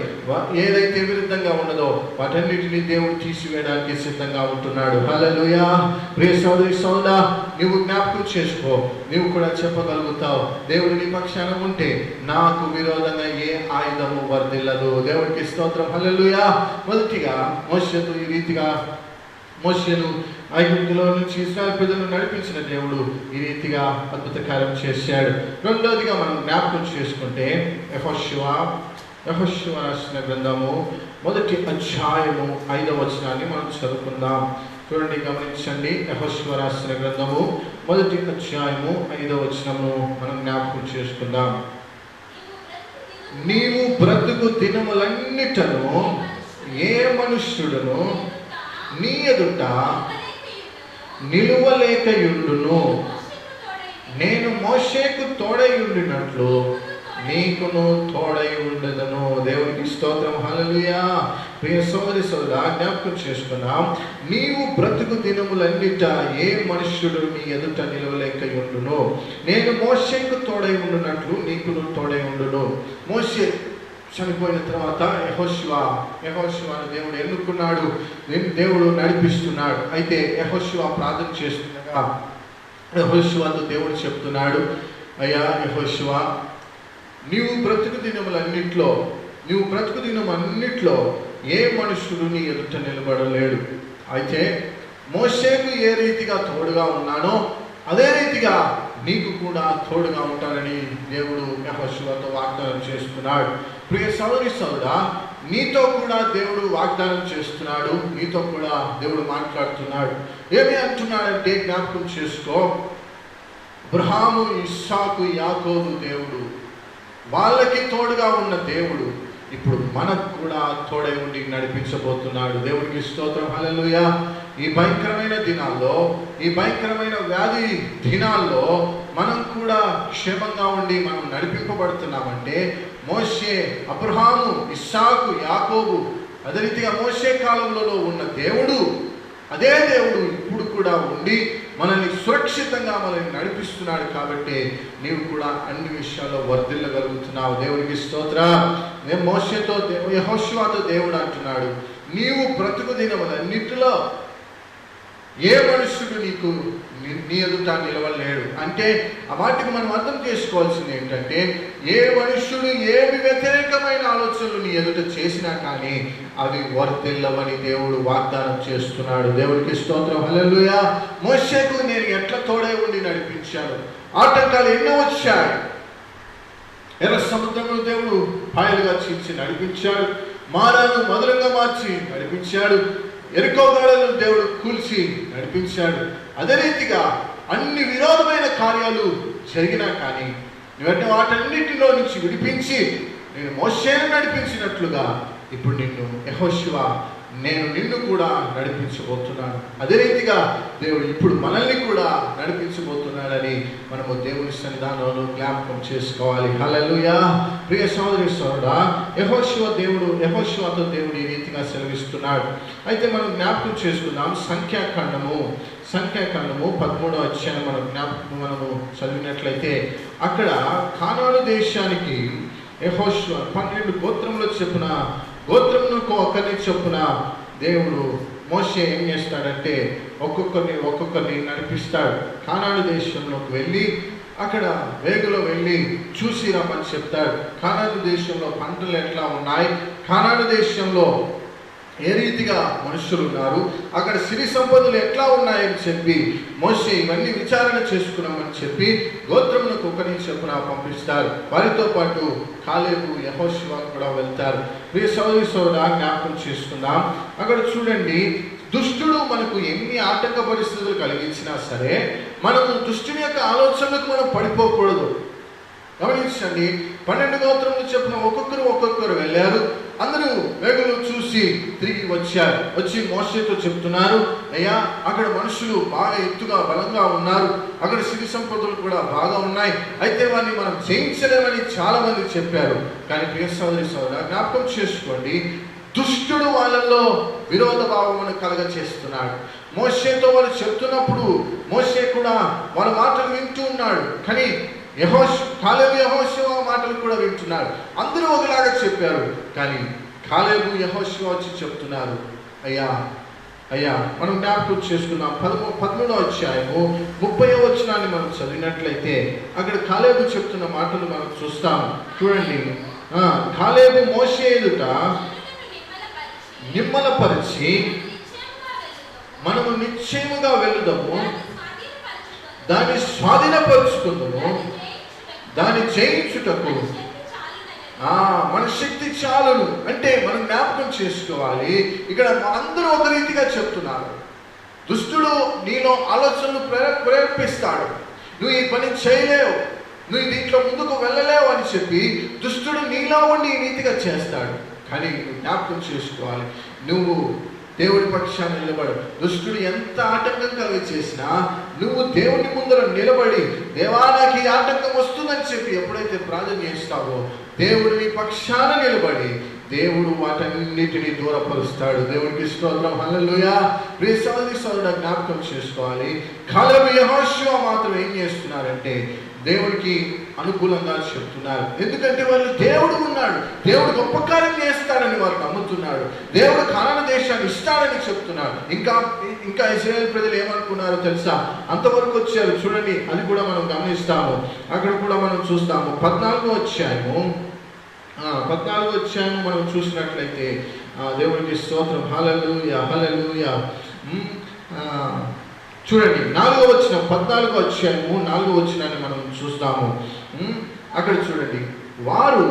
ఏదైతే విరుద్ధంగా ఉన్నదో వాటన్నిటిని దేవుడు తీసివేయడానికి సిద్ధంగా ఉంటున్నాడు. హల్లెలూయా. ప్రియ సోదరి సోదరా, నువ్వు జ్ఞాపకం చేసుకో, నువ్వు కూడా చెప్పగలుగుతావు, దేవుడు నీ పక్షాన ఉంటే నాకు విరోధంగా ఏ ఆయుధము వర్ధిల్లదు. దేవుడికి స్తోత్రం, హల్లెలూయా. మొదటిగా మోషేతో ఈ రీతిగా మోషేను ఐగుప్తులో నుంచి ఇశ్రాయేలు ప్రజలను నడిపించిన దేవుడు ఈ రీతిగా అద్భుత కార్యం చేశాడు. రెండవదిగా మనం జ్ఞాపకం చేసుకుంటే యెహోషువ రాసిన గ్రంథము 1వ అధ్యాయము 5వ వచనాన్ని మనం చదువుకుందాం. చూడండి, గమనించండి. యెహోషువ రాసిన గ్రంథము 1వ అధ్యాయము 5వ వచనము మనం జ్ఞాపకం చేసుకుందాం. నీవు బ్రతుకు దినములన్నిటను ఏ మనుష్యుడును నీ ఎదుట నిలువలేకయుండును. నేను మోషేకు తోడై ఉండినట్లు నీకును తోడై ఉండదను. దేవునికి స్తోత్రం, హల్లెలూయా. ప్రియ సోదరి సోదరా, జ్ఞాపకం చేసుకున్నాం, నీవు బ్రతుకు దినములన్నిట ఏ మనుష్యుడు నీ ఎదుట నిలవలేకయుండును. నేను మోషేకు తోడై ఉండునట్లు నీకును తోడై ఉండును. మోషే చనిపోయిన తర్వాత యెహోషువను దేవుడు ఎన్నుకున్నాడు, దేవుడు నడిపిస్తున్నాడు. అయితే యెహోషువ ప్రార్థన చేస్తుండగా యెహోషువతో దేవుడు చెప్తున్నాడు, అయ్యా యెహోషువ, నీవు బ్రతుకు దినమన్నిట్లో ఏ మనుషుడు నీ ఎదుట నిలబడలేడు. అయితే మోషేకు ఏ రీతిగా తోడుగా ఉన్నానో అదే రీతిగా నీకు కూడా తోడుగా ఉంటానని దేవుడు యెహోషువతో వాగ్దానం చేస్తున్నాడు. ప్రియ సోదరి సోదరా, నీతో కూడా దేవుడు వాగ్దానం చేస్తున్నాడు, నీతో కూడా దేవుడు మాట్లాడుతున్నాడు. ఏమి అంటున్నాడంటే, జ్ఞాపకం చేసుకో, అబ్రహాము, ఇస్సాకు, యాకోబు దేవుడు, వాళ్ళకి తోడుగా ఉన్న దేవుడు ఇప్పుడు మనకు కూడా తోడై ఉండి నడిపించబోతున్నాడు. దేవుడికి స్తోత్రం, హల్లెలూయా. ఈ భయంకరమైన దినాల్లో, ఈ భయంకరమైన వ్యాధి దినాల్లో మనం కూడా క్షేమంగా ఉండి మనం నడిపింపబడుతున్నామంటే మోషే, అబ్రహాము, ఇస్సాకు, యాకోబు, అదే రీతిగా మోషే కాలంలో ఉన్న దేవుడు, అదే దేవుడు ఇప్పుడు కూడా ఉండి మనల్ని సురక్షితంగా మనల్ని నడిపిస్తున్నాడు. కాబట్టి నీవు కూడా అన్ని విషయాల్లో వర్ధిల్లగలుగుతున్నావు. దేవుడికి స్తోత్రం. నేను మోషేతో యెహోషువతో దేవుడు అంటున్నాడు, నీవు బ్రతుకు దినములన్నిటిలో ఏ మనుష్యుడు నీ ఎదుట నిలవలేడు. అంటే ఆ మాటకి మనం అర్థం చేసుకోవాల్సింది ఏంటంటే, ఏ మనుష్యుడు ఏమి వ్యతిరేకమైన ఆలోచనలు నీ ఎదుట చేసినా కానీ అవి వర్ధిల్లవని దేవుడు వాగ్దానం చేస్తున్నాడు. దేవుడికి స్తోత్రం, హల్లెలూయా. మోషేకు నేను ఎట్లా తోడై ఉండి నడిపించాను, ఆటంకాలు ఎన్నో వచ్చాయి. ఎర్ర సముద్రంలో దేవుడు పాయలుగా చీల్చి నడిపించాడు, మారాను మధురంగా మార్చి నడిపించాడు, ఎరికో గోడలను దేవుడు కూల్చి నడిపించాడు. అదే రీతిగా అన్ని విరోధమైన కార్యాలు జరిగినా కానీ నువ్వు వాటన్నిటిలో నుంచి విడిపించి నేను మోషేను నడిపించినట్లుగా ఇప్పుడు యెహోషువ నేను నిన్ను కూడా నడిపించబోతున్నాను. అదే రీతిగా దేవుడు ఇప్పుడు మనల్ని కూడా నడిపించబోతున్నాడని మనము దేవుని సన్నిధానంలో జ్ఞాపకం చేసుకోవాలి. హల్లెలూయా. ప్రియ సోదరి సోదరుడా, యెహోషువతో దేవుడు ఈ రీతిగా సెలవిస్తున్నాడు. అయితే మనం జ్ఞాపకం చేసుకుందాం, సంఖ్యాకాండము 13వ అధ్యాయం మనము చదివినట్లయితే అక్కడ కానాను దేశానికి యెహోషువ 12 గోత్రముల చొప్పున, గోత్రమునకు ఒకరిని చొప్పున దేవుడు మోషే ఏం చేస్తాడంటే ఒక్కొక్కరిని నడిపిస్తాడు. కానాను దేశంలోకి వెళ్ళి అక్కడ వేగులో వెళ్ళి చూసి రమ్మని చెప్తాడు. కానాను దేశంలో పంటలు ఎట్లా ఉన్నాయి, కానాను దేశంలో ఏ రీతిగా మనుషులు ఉన్నారు, అక్కడ సిరి సంపదలు ఎట్లా ఉన్నాయని చెప్పి మోషే ఇవన్నీ విచారణ చేసుకున్నామని చెప్పి గోత్రములకు ఒకరి చొప్పున పంపిస్తారు. వారితో పాటు కాలేబు, యెహోషువ కూడా వెళ్తారు. ప్రియ సోదరి సోదరా, జ్ఞాపకం చేసుకుందాం. అక్కడ చూడండి, దుష్టుడు మనకు ఎన్ని ఆటంక పరిస్థితులు కలిగించినా సరే మనము దుష్టుని యొక్క ఆలోచనలకు మనం పడిపోకూడదు. గమనించండి, 12 గోత్రములు చెప్పిన ఒక్కొక్కరు వెళ్ళారు. అందరూ వేగులు చూసి తిరిగి వచ్చి మోషేతో చెప్తున్నారు, అయ్యా అక్కడ మనుషులు బాగా ఎత్తుగా బలంగా ఉన్నారు, అక్కడ సిరి సంపదలు కూడా బాగా ఉన్నాయి, అయితే వారిని మనం జయించలేమని చాలా మంది చెప్పారు. కానీ ప్రియ సోదరి సోదరా, జ్ఞాపకం చేసుకోండి, దుష్టుడు వాళ్ళల్లో విరోధ భావమును కలగ చేస్తున్నాడు. మోషేతో వాళ్ళు చెప్తున్నప్పుడు మోషే కూడా వాళ్ళ మాటలు వింటూ ఉన్నాడు. కానీ కాలేబు, యెహోషువ మాటలు కూడా వింటున్నారు. అందరూ ఒకలాగా చెప్పారు. కానీ కాలేబు, యెహోషువ వచ్చి చెప్తున్నారు, అయ్యా మనం జ్ఞాపకం చేసుకున్నాం. 13వ అధ్యాయము 30వ వచనాన్ని మనం చదివినట్లయితే అక్కడ కాలేబు చెప్తున్న మాటలు మనం చూస్తాము. చూడండి, కాలేబు మోషే ఎదుట నిమ్మలపరిచి మనము నిశ్చయముగా వెళుదాము, దాన్ని స్వాధీనపరుచుకుందాము, దాన్ని జయించుటకు మన శక్తి చాలును. అంటే మనం జ్ఞాపకం చేసుకోవాలి, ఇక్కడ అందరూ ఒక రీతిగా చెప్తున్నారు. దుష్టుడు నీలో ఆలోచనలు ప్రేరేపిస్తాడు, నువ్వు ఈ పని చేయలేవు, నువ్వు దీంట్లో ముందుకు వెళ్ళలేవు అని చెప్పి దుష్టుడు నీలో ఉండి ఈ రీతిగా చేస్తాడు. కానీ నువ్వు జ్ఞాపకం చేసుకోవాలి, నువ్వు దేవుడి పక్షాన్ని నిలబడు. దుష్టుడు ఎంత ఆటంకం కలిగి చేసినా నువ్వు దేవుని ముందర నిలబడి, దేవా నాకు ఈ ఆటంకం వస్తుందని చెప్పి ఎప్పుడైతే ప్రార్థన చేస్తావో దేవుడు నీ పక్షాన నిలబడి దేవుడు వాటన్నిటిని దూరపరుస్తాడు. దేవుడికి స్తోత్రం, హల్లెలూయా. ప్రియ సోదరి సోదరుడా, జ్ఞాపకం చేసుకోవాలి, కాలేబు, యెహోషువ మాత్రం ఏం చేస్తున్నారంటే దేవుడికి అనుకూలంగా చెప్తున్నారు. ఎందుకంటే వాళ్ళు దేవుడు ఉన్నాడు, దేవుడు గొప్ప కార్యం చేస్తాడని వారు నమ్ముతున్నాడు, దేవుడు కానాను దేశాన్ని ఇస్తాడని చెప్తున్నారు. ఇంకా ఇశ్రాయేల్ ప్రజలు ఏమనుకున్నారో తెలుసా? అంతవరకు వచ్చారు. చూడండి, అది కూడా మనం గమనిస్తాము. అక్కడ కూడా మనం చూస్తాము. 14వ అధ్యాయము మనం చూసినట్లయితే దేవుడికి స్తోత్రం, హల్లెలూయా, హల్లెలూయా. చూడండి, 4వ వచనం, 14వ అధ్యాయము 4వ వచనాన్ని మనం చూస్తాము. అక్కడ చూడండి, వారు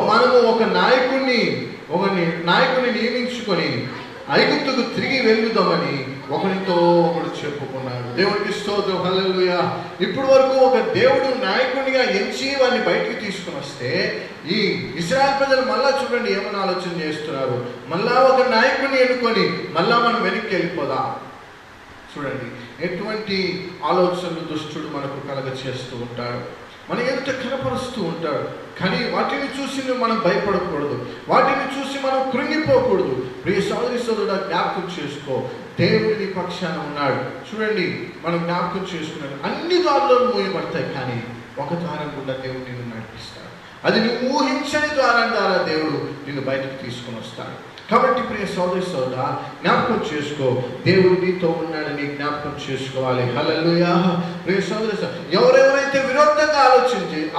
మనము ఒక నాయకుడిని నియమించుకొని ఐగుప్తుకు తిరిగి వెళ్ళుదామని ఒకరితో ఒకడు చెప్పుకున్నాడు. దేవుడికి స్తోత్రం, హల్లెలూయా. ఇప్పటి వరకు ఒక దేవుడు నాయకుడిగా ఎంచి వారిని బయటికి తీసుకుని వస్తే ఈ ఇశ్రాయేల్ ప్రజలు మళ్ళా చూడండి ఏమని ఆలోచన చేస్తున్నారు, మళ్ళా ఒక నాయకుడిని ఎన్నుకొని మళ్ళా మనం వెనక్కి వెళ్ళిపోదాం. చూడండి, ఎటువంటి ఆలోచనలు దుష్టుడు మనకు కలగ చేస్తూ ఉంటాడు, మన ఎదుట కనపరుస్తూ ఉంటాడు. కానీ వాటిని చూసి మనం భయపడకూడదు, వాటిని చూసి మనం కృంగిపోకూడదు. ప్రియ సోదరి సోదరుడా, జ్ఞాపకం చేసుకో, దేవుడి పక్షాన ఉన్నాడు. చూడండి, మనం జ్ఞాపకం చేసుకున్నాడు, అన్ని ద్వారాలు మూయబడతాయి, కానీ ఒక ద్వారం కూడా దేవుడు నిన్ను నడిపిస్తాడు. అది నువ్వు ఊహించని ద్వారం ద్వారా దేవుడు నిన్ను బయటకు తీసుకొని వస్తాడు. కాబట్టి ప్రియ సోదరి సోదరా, జ్ఞాపకం చేసుకో, దేవుడు నీతో ఉన్నాడని జ్ఞాపకం చేసుకోవాలి. హల్లెలూయా. ప్రియ సోదరి, ఎవరెవరైతే విరోధంగా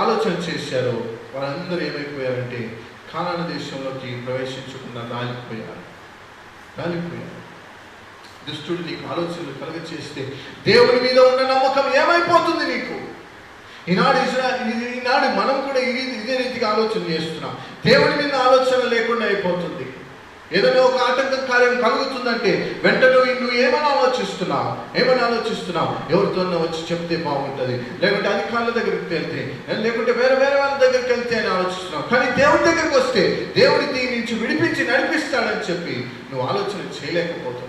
ఆలోచన చేశారో వాళ్ళందరూ ఏమైపోయారంటే కానాను దేశంలోకి ప్రవేశించకుండా రాలిపోయారు. దుష్టుడు నీకు ఆలోచనలు కలుగచేస్తే దేవుని మీద ఉన్న నమ్మకం ఏమైపోతుంది నీకు? ఈనాడు మనం కూడా ఇదే రీతిగా ఆలోచన చేస్తున్నాం. దేవుని మీద ఆలోచన లేకుండా అయిపోతుంది. ఏదైనా ఒక ఆటంకం కార్యం కలుగుతుందంటే వెంటనే నువ్వు ఏమని ఆలోచిస్తున్నావు? ఎవరితో వచ్చి చెప్తే బాగుంటుంది, లేకుంటే అధికారుల దగ్గరికి వెళ్తే, లేకుంటే వేరే వాళ్ళ దగ్గరికి వెళ్తే అని ఆలోచిస్తున్నావు. కానీ దేవుడి దగ్గరికి వస్తే దేవుడి దీని నుంచి విడిపించి నడిపిస్తాడని చెప్పి నువ్వు ఆలోచన చేయలేకపోతున్నావు.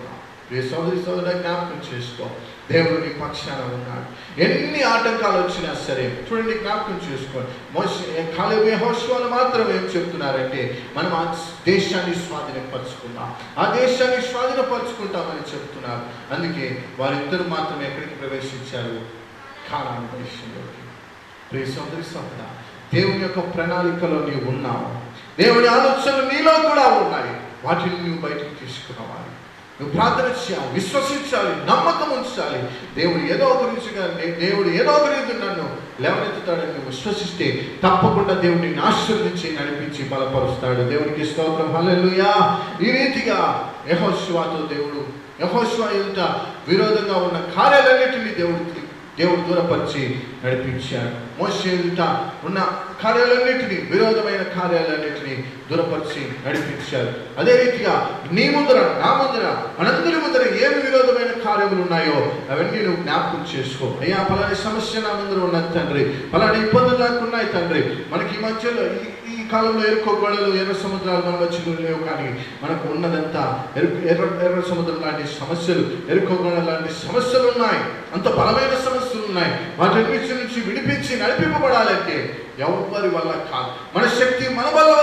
ఏ సోదరి సోదరుడా, జ్ఞాపకం చేసుకో, దేవుడు నీ పక్షాన ఉన్నాడు. ఎన్ని ఆటంకాలు వచ్చినా సరే చూడండి, జ్ఞాపకం చేసుకోండి. కాలేబు, యెహోషువలు మాత్రం ఏం చెప్తున్నారంటే మనం ఆ దేశాన్ని స్వాధీనపరుచుకుంటామని చెప్తున్నారు. అందుకే వారిద్దరు మాత్రం ఎక్కడికి ప్రవేశించారు? కానాను దేశంలోకి. ప్రియ సోదరి సోదరుడా, దేవుని యొక్క ప్రణాళికలో నీవు ఉన్నావు, దేవుని ఆలోచనలు నీలో కూడా ఉన్నాయి. వాటిని నువ్వు బయటకు తీసుకురావాలి. నువ్వు ప్రార్థన చేయాలి, విశ్వసించాలి, నమ్మకం ఉంచాలి. దేవుడు ఏదో ఒక రీతి నన్ను లేవనెత్తుతాడని నువ్వు విశ్వసిస్తే తప్పకుండా దేవుడు నిన్ను ఆశీర్వదించి నడిపించి బలపరుస్తాడు. దేవునికి స్తోత్రం, హల్లెలూయా. ఈ రీతిగా యెహోషువ ఎదుట విరోధంగా ఉన్న కార్యాలన్నిటినీ దేవుడు దూరపరిచి నడిపించాడు. మోషే ఎదుట ఉన్న కార్యాలన్నిటినీ, విరోధమైన కార్యాలన్నిటినీ దూరపరిచి నడిపించారు. అదే రీతిగా నీ ముందర, నా ముందర, మనందరి ముందర ఏమి విరోధమైన కార్యములు ఉన్నాయో అవన్నీ నువ్వు జ్ఞాపకం చేసుకో. అయ్యా, పలాని సమస్య నా ముందర ఉన్నది తండ్రి, పలాని ఇబ్బందులు నాకు ఉన్నాయి తండ్రి. మనకి ఈ మధ్యలో ఈ కాలంలో ఎరుకో గొడవలు, ఎర్ర సముద్రాలు మన మధ్యలో లేవు, కానీ మనకు ఉన్నదంతా ఎర్ర సముద్రం లాంటి సమస్యలు, ఎరుకో గొడవ లాంటి సమస్యలు ఉన్నాయి. అంత బలమైన సమస్యలు ఉన్నాయి. వాటి నుంచి విడిపించి నడిపింపబడాలంటే ఎవరి వల్ల కాదు, మన శక్తి మన వల్ల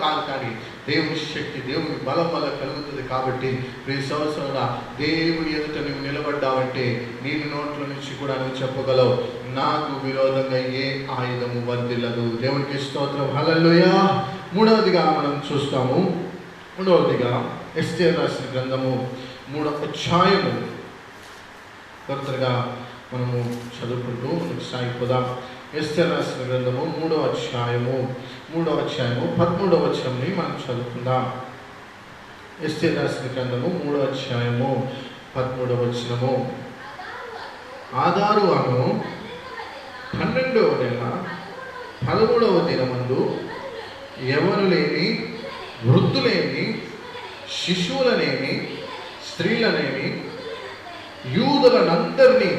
కాదు, కానీ దేవుని శక్తి, దేవుని బలం వల్ల కలుగుతుంది. కాబట్టి ప్రియ సంవత్సరంగా దేవుని ఎదుట నువ్వు నిలబడ్డావంటే నేను నోట్ల నుంచి కూడా నువ్వు చెప్పగలవు, నాకు విరోధంగా ఏ ఆయుధము వర్ధిల్లదు. దేవునికి స్తోత్రం, హల్లెలూయా. మూడవదిగా మనం చూస్తాము, ఎస్తేరు రాసిన గ్రంథము 3వ అధ్యాయము త్వరగా మనము చదువుకుంటూ సాగిపోదాం. ఎస్తేరు రాసిన గ్రంథము 3వ అధ్యాయము 13వ వచనంని మనం చదువుకుందాం. ఎస్తేరు రాసిన గ్రంథము 3వ అధ్యాయము 13వ వచనము. ఆదారు అను 12వ నెల 13వ దినమందు ఎవరులేని, వృద్ధులేని, శిశువులనేమి, స్త్రీలనేమి, యూదులనందరినీ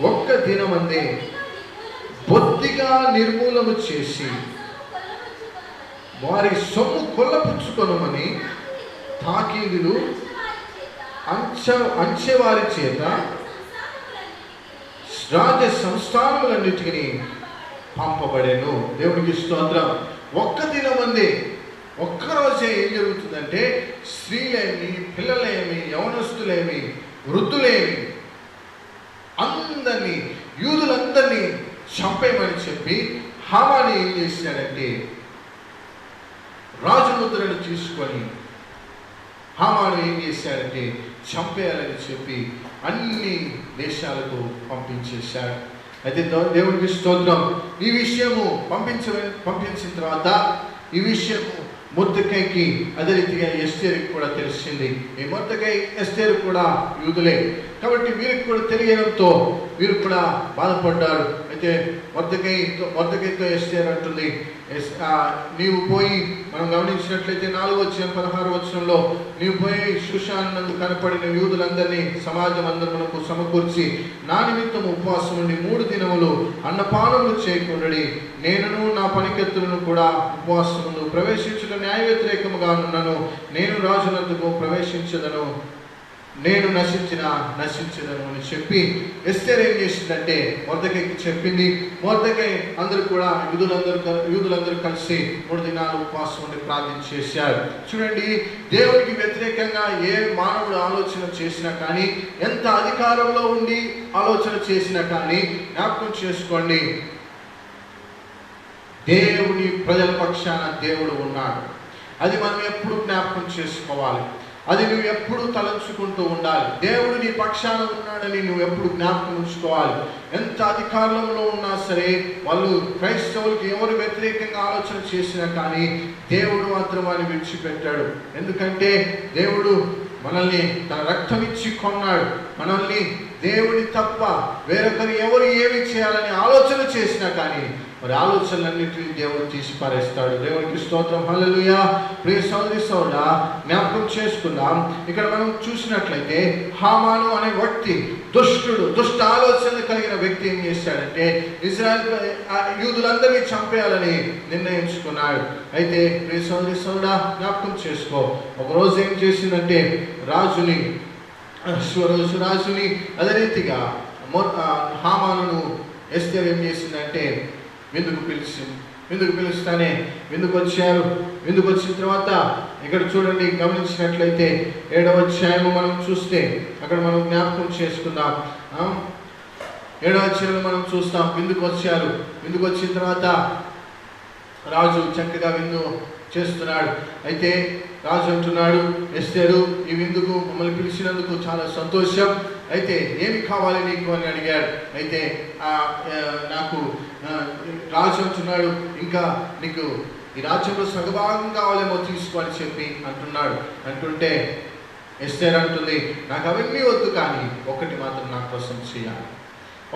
ఒక్క దినమందే బొత్తిగా నిర్మూలము చేసి వారి సొమ్ము కొల్లపుచ్చుకొనమని తాకీదులు అంచెవారి చేత రాజ సంస్థానములన్నిటిని పంపబడేను. దేవునికి స్తోత్రం. ఒక్క దినమందే, ఒక్కరోజే ఏం జరుగుతుందంటే స్త్రీలేమి, పిల్లలేమి, యవనస్తులేమి, వృద్ధులేమి అందరినీ, యూదులందరినీ చంపేయమని చెప్పి హామాను ఏం చేశాడంటే రాజముద్రను తీసుకొని హామాను ఏం చేశాడంటే చంపేయాలని చెప్పి అన్ని దేశాలకు పంపించేశాడు. అయితే దేవునికి స్తోత్రం. ఈ విషయము పంపించిన తర్వాత ఈ విషయము మొర్దెకైకి, అదే రీతిగా ఎస్తేరుకి కూడా తెలిసింది. ఈ మొర్దెకై, ఎస్తేరు కూడా యూదులే కాబట్టి వీరికి కూడా తెలియడంతో వీరు కూడా బాధపడ్డారు. అయితే మొర్దెకైతో ఎస్తేరు అంటుంది, నీవు పోయి, మనం గమనించినట్లయితే 4వ వచనం 16వ వచనంలో, నీవు పోయి షూషాను నందు కనపడిన యూదులందరినీ సమాజం అందరూ సమకూర్చి నా నిమిత్తం ఉపవాసం ఉండి 3 దినములు అన్నపానములు చేయకుండడి, నేనును నా పనికెత్తులను కూడా ఉపవాసమును ప్రవేశించడం న్యాయ వ్యతిరేకముగా ఉన్నాను. నేను రాజునందుకు ప్రవేశించదను, నేను నశించదను అని చెప్పి ఎస్తేరు ఏం చేసిందంటే మొర్దెకైకి చెప్పింది. మొర్దెకై అందరూ కూడా యూదులందరూ కలిసి 3 దినాలు ఉపవాసం ఉండి ప్రార్థన చేశారు. చూడండి, దేవునికి వ్యతిరేకంగా ఏ మానవుడు ఆలోచన చేసినా కానీ, ఎంత అధికారంలో ఉండి ఆలోచన చేసినా కానీ, జ్ఞాపకం చేసుకోండి, దేవుని ప్రజల పక్షాన దేవుడు ఉన్నాడు. అది మనం ఎప్పుడు జ్ఞాపకం చేసుకోవాలి. అది నువ్వు ఎప్పుడు తలంచుకుంటూ ఉండాలి. దేవుడు నీ పక్షాన ఉన్నాడని నువ్వు ఎప్పుడు జ్ఞాపకం ఉంచుకోవాలి. ఎంత అధికారంలో ఉన్నా సరే, వాళ్ళు క్రైస్తవులకి ఎవరు వ్యతిరేకంగా ఆలోచన చేసినా కానీ దేవుడు మాత్రం వారిని విడిచిపెట్టాడు. ఎందుకంటే దేవుడు మనల్ని తన రక్తం ఇచ్చి కొన్నాడు. మనల్ని దేవుడి తప్ప వేరొకరు ఎవరు ఏమి చేయాలని ఆలోచన చేసినా కానీ మరి ఆలోచనలన్నింటినీ దేవుడు తీసి పారేస్తాడు. దేవునికి స్తోత్రం, హల్లెలూయా. ప్రియ సోదరి సోదరా, జ్ఞాపకం చేసుకుందాం. ఇక్కడ మనం చూసినట్లయితే హామాను అనే వ్యక్తి దుష్ట ఆలోచనలు కలిగిన వ్యక్తి ఏం చేశాడంటే ఇజ్రాయెల్ యూదులందరినీ చంపేయాలని నిర్ణయించుకున్నాడు. అయితే ప్రియ సోదరి సోదరా, జ్ఞాపకం చేసుకో, ఒకరోజు ఏం చేసిందంటే రాజుని అదే రీతిగా హామానును ఎస్తేరు ఏం చేసిందంటే విందుకు పిలుస్తానే విందుకు వచ్చారు. విందుకు వచ్చిన తర్వాత ఇక్కడ చూడండి, గమనించినట్లయితే 7వ అధ్యాయము మనం చూస్తే అక్కడ మనం జ్ఞాపకం చేసుకుందాం. 7వ అధ్యాయంలో మనం చూస్తాం, విందుకు వచ్చారు. విందుకు వచ్చిన తర్వాత రాజు చక్కగా విందు చేస్తున్నాడు. అయితే రాజు అంటున్నాడు, ఎస్తేరు ఈ విందుకు మమ్మల్ని పిలిచినందుకు చాలా సంతోషం, అయితే ఏమి కావాలి నీకు అని అడిగాడు. అయితే నాకు రాజు అంటున్నాడు, ఇంకా నీకు ఈ రాజ్యంలో సగభాగం కావాలేమో తీసుకో అని చెప్పి అంటున్నాడు. అంటుంటే ఎస్తేరు అంటుంది, నాకు అవన్నీ వద్దు, కానీ ఒకటి మాత్రం నా కోసం చేయాలి,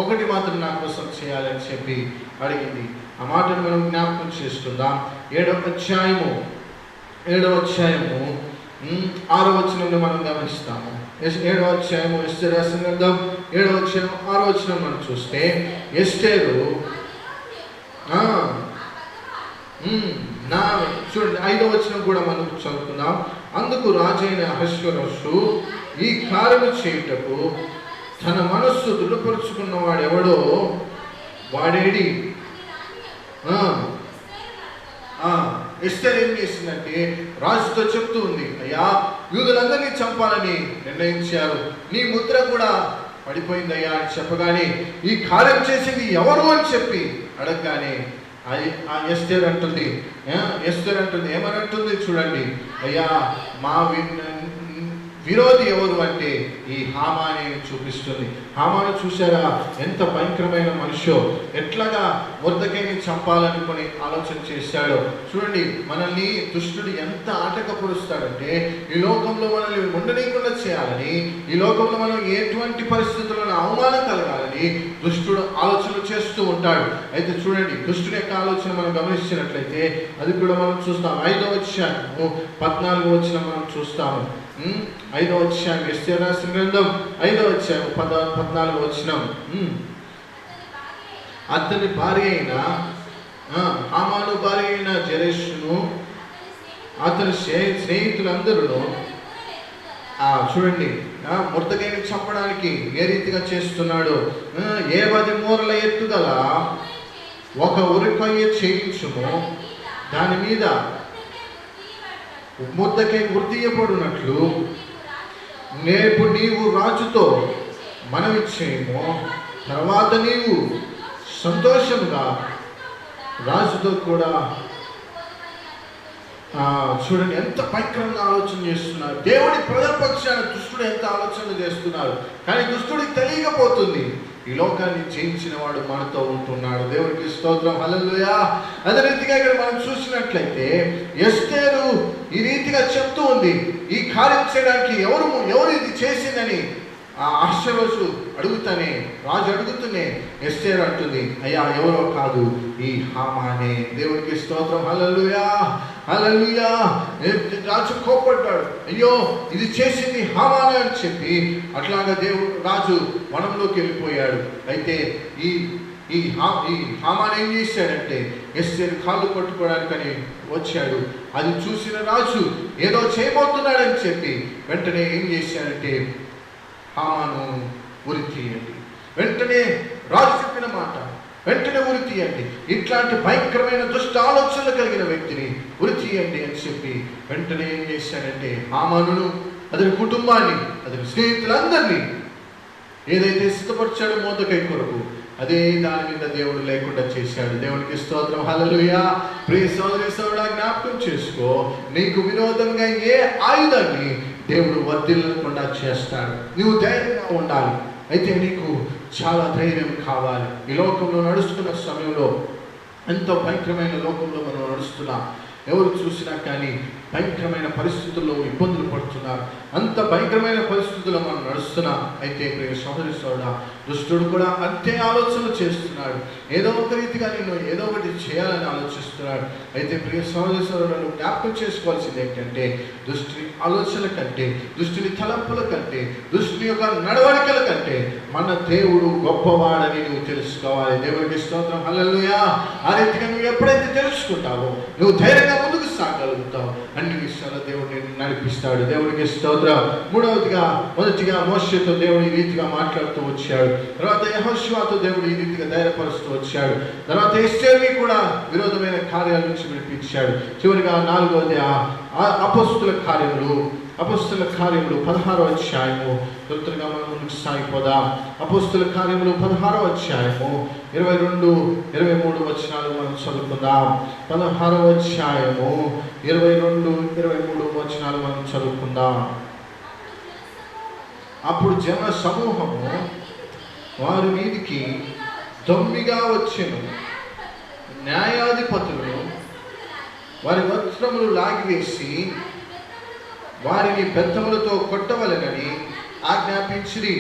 ఒకటి మాత్రం నా కోసం చేయాలని చెప్పి అడిగింది. ఆ మాటను మనం జ్ఞాపకం చేసుకుందాం. 7వ అధ్యాయము 6వ వచనంలో మనం గమనిస్తాము. 7వ అధ్యాయము ఎస్తేరు రాసిన గ్రంథం 7వ అధ్యాయం 6వ వచనం మనం చూస్తే, ఎస్తేరు చూడండి 5వ వచనం కూడా మనం చదువుకుందాం. అందుకు రాజైన అహష్వేరోషు ఈ కార్యము చేయుటకు తన మనస్సు దృఢపరుచుకున్నవాడు ఎవడో వాడేడి. ఎస్తేరు ఏం చేసిందంటే రాజుతో చెప్తూ ఉంది, అయ్యా యూదులందరినీ చంపాలని నిర్ణయించారు, నీ ముద్ర కూడా పడిపోయిందయ్యా అని చెప్పగానే ఈ కార్యం చేసింది ఎవరు అని చెప్పి అడగగానే ఎస్తేరు అంటుంది ఏమని అంటుంది చూడండి, అయ్యా మా విరోధి ఎవరు అంటే ఈ హామాని చూపిస్తుంది. హామాను చూసారా ఎంత భయంకరమైన మనిషో, ఎట్లాగా మొర్దెకైని చంపాలనుకుని ఆలోచన చేశాడో చూడండి. మనల్ని దుష్టుడు ఎంత ఆటంకపరుస్తాడంటే ఈ లోకంలో మనల్ని ఉండనీయకుండా చేయాలని, ఈ లోకంలో మనం ఎటువంటి పరిస్థితుల్లో అవమానం కలగాలని దుష్టుడు ఆలోచనలు చేస్తూ ఉంటాడు. అయితే చూడండి దుష్టుని యొక్క ఆలోచన మనం గమనించినట్లయితే అది కూడా మనం చూస్తాం. 5వ అధ్యాయము 14వ వచనం మనం చూస్తాము. 5వ అధ్యాయం ఎస్తేరు రాసిన గ్రంథం 5వ అధ్యాయం 14వ వచనం. అతని భార్య అయిన హామాను భార్య అయిన జెరెషును అతని స్నేహితులందరూ చూడండి మొర్దెకైని చంపడానికి ఏ రీతిగా చేస్తున్నాడు. 10 మూరల ఎత్తుగల ఒక ఉరికొయ్య చేయించుము, దాని మీద మొర్దెకై గుర్తియబడినట్లు రేపు నీవు రాజుతో మనవి చేయము, తర్వాత నీవు సంతోషంగా రాజుతో కూడా. చూడండి ఎంత భయంకరంగా ఆలోచన చేస్తున్నారు. దేవుడి ప్రజల పక్షాన దుష్టుడు ఎంత ఆలోచన చేస్తున్నారు, కానీ దుష్టుడికి తెలియకపోతుంది ఈ లోకాన్ని జయించిన వాడు మనతో ఉంటున్నాడు. దేవుడికి స్తోత్రం, హల్లెలూయా. అదే రీతిగా ఇక్కడ మనం చూసినట్లయితే ఎస్తేరు ఈ రీతిగా చెప్తూ ఉంది, ఈ కార్యం చేయడానికి ఎవరు ఇది చేసిందని అహష్వేరోషు అడుగుతానే, రాజు అడుగుతూనే ఎస్తేరు అంటుంది, అయ్యా ఎవరో కాదు ఈ హామానే. దేవుడికి స్తోత్రం, హల్లెలూయా హల్లెలూయా. రాజు కోపడ్డాడు, అయ్యో ఇది చేసింది హామానే అని చెప్పి. అట్లాగా రాజు వనంలోకి వెళ్ళిపోయాడు. అయితే ఈ హామాన్ ఏం చేశాడంటే ఎస్తేరు కాళ్ళు పట్టుకోవడానికని వచ్చాడు. అది చూసిన రాజు ఏదో చేయబోతున్నాడని చెప్పి వెంటనే ఏం చేశాడంటే హామాను ఉరి తీయండి, వెంటనే రాజు చెప్పిన మాట వెంటనే ఉరి తీయండి, ఇట్లాంటి భయంకరమైన దుష్ట ఆలోచనలు కలిగిన వ్యక్తిని ఉరి తీయండి అని చెప్పి వెంటనే ఏం చేశాడంటే హామానును అతని కుటుంబాన్ని అతని స్నేహితులందరినీ ఏదైతే సిద్ధపరిచాడో మొర్దెకై కొరకు అదే దాని మీద దేవుడు లేకుండా చేశాడు. దేవునికి స్తోత్రం, హల్లెలూయా. ప్రియ సోదరి సోదరుడా జ్ఞాపకం చేసుకో, నీకు విరోధంగా ఏ ఆయుధాన్ని దేవుడు వర్ధిల్లకుండా చేస్తాడు. నువ్వు ధైర్యంగా ఉండాలి. అయితే నీకు చాలా ధైర్యం కావాలి. ఈ లోకంలో నడుస్తున్న సమయంలో ఎంతో భయంకరమైన లోకంలో మనం నడుస్తున్నాం. ఎవరు చూసినా కానీ భయంకరమైన పరిస్థితుల్లో ఇబ్బందులు పడుతున్నారు. అంత భయంకరమైన పరిస్థితుల్లో మనం నడుస్తున్నాం. అయితే ప్రియ సోదరి సోదరుడా దుష్టుడు కూడా అంతే ఆలోచనలు చేస్తున్నాడు. ఏదో ఒక రీతిగా నేను ఏదో ఒకటి చేయాలని ఆలోచిస్తున్నాడు. అయితే ప్రియ సోదరి సోదరులను జ్ఞాపకం చేసుకోవాల్సింది ఏంటంటే దుష్టుని ఆలోచనల కంటే, దుష్టుని తలంపుల కంటే, దుష్టుని యొక్క నడవడికల కంటే మన దేవుడు గొప్పవాడని నువ్వు తెలుసుకోవాలి. దేవుడికి స్తోత్రం, హల్లెలూయా. ఆ రీతిగా నువ్వు ఎప్పుడైతే తెలుసుకుంటావో నువ్వు ధైర్యంగా ముందుకు సాగలుగుతావు. అన్ని విషయాల్లో దేవుడు నిన్ను నడిపిస్తాడు. దేవుడికి స్తోత్రం. మొదటిగా మోషేతో దేవుడు ఈ రీతిగా మాట్లాడుతూ వచ్చాడు. తర్వాత యెహోషువతో దేవుడు ఈ రీతిగా ధైర్యపరుస్తూ వచ్చాడు. తర్వాత ఎస్తేరుని కూడా విరోధమైన కార్యాల నుంచి విడిపించాడు. చివరిగా 4వది అపొస్తలుల కార్యములు అపోస్తుల కార్యములు 16వ అధ్యాయము. తొందరగా మనం ముందుకు సాగిపోదాం. అపోస్తుల కార్యములు 16వ అధ్యాయము 22, 23 వచనాలు మనం చదువుకుందాం. 16వ అధ్యాయము 22, 23 వచనాలు మనం చదువుకుందాం. అప్పుడు జన సమూహము వారి మీదికి దొమ్మిగా వచ్చెను. న్యాయాధిపతులు వారి వస్త్రములు లాగివేసి వారిని బెత్తములతో కొట్టవలెనని ఆజ్ఞాపించిరి.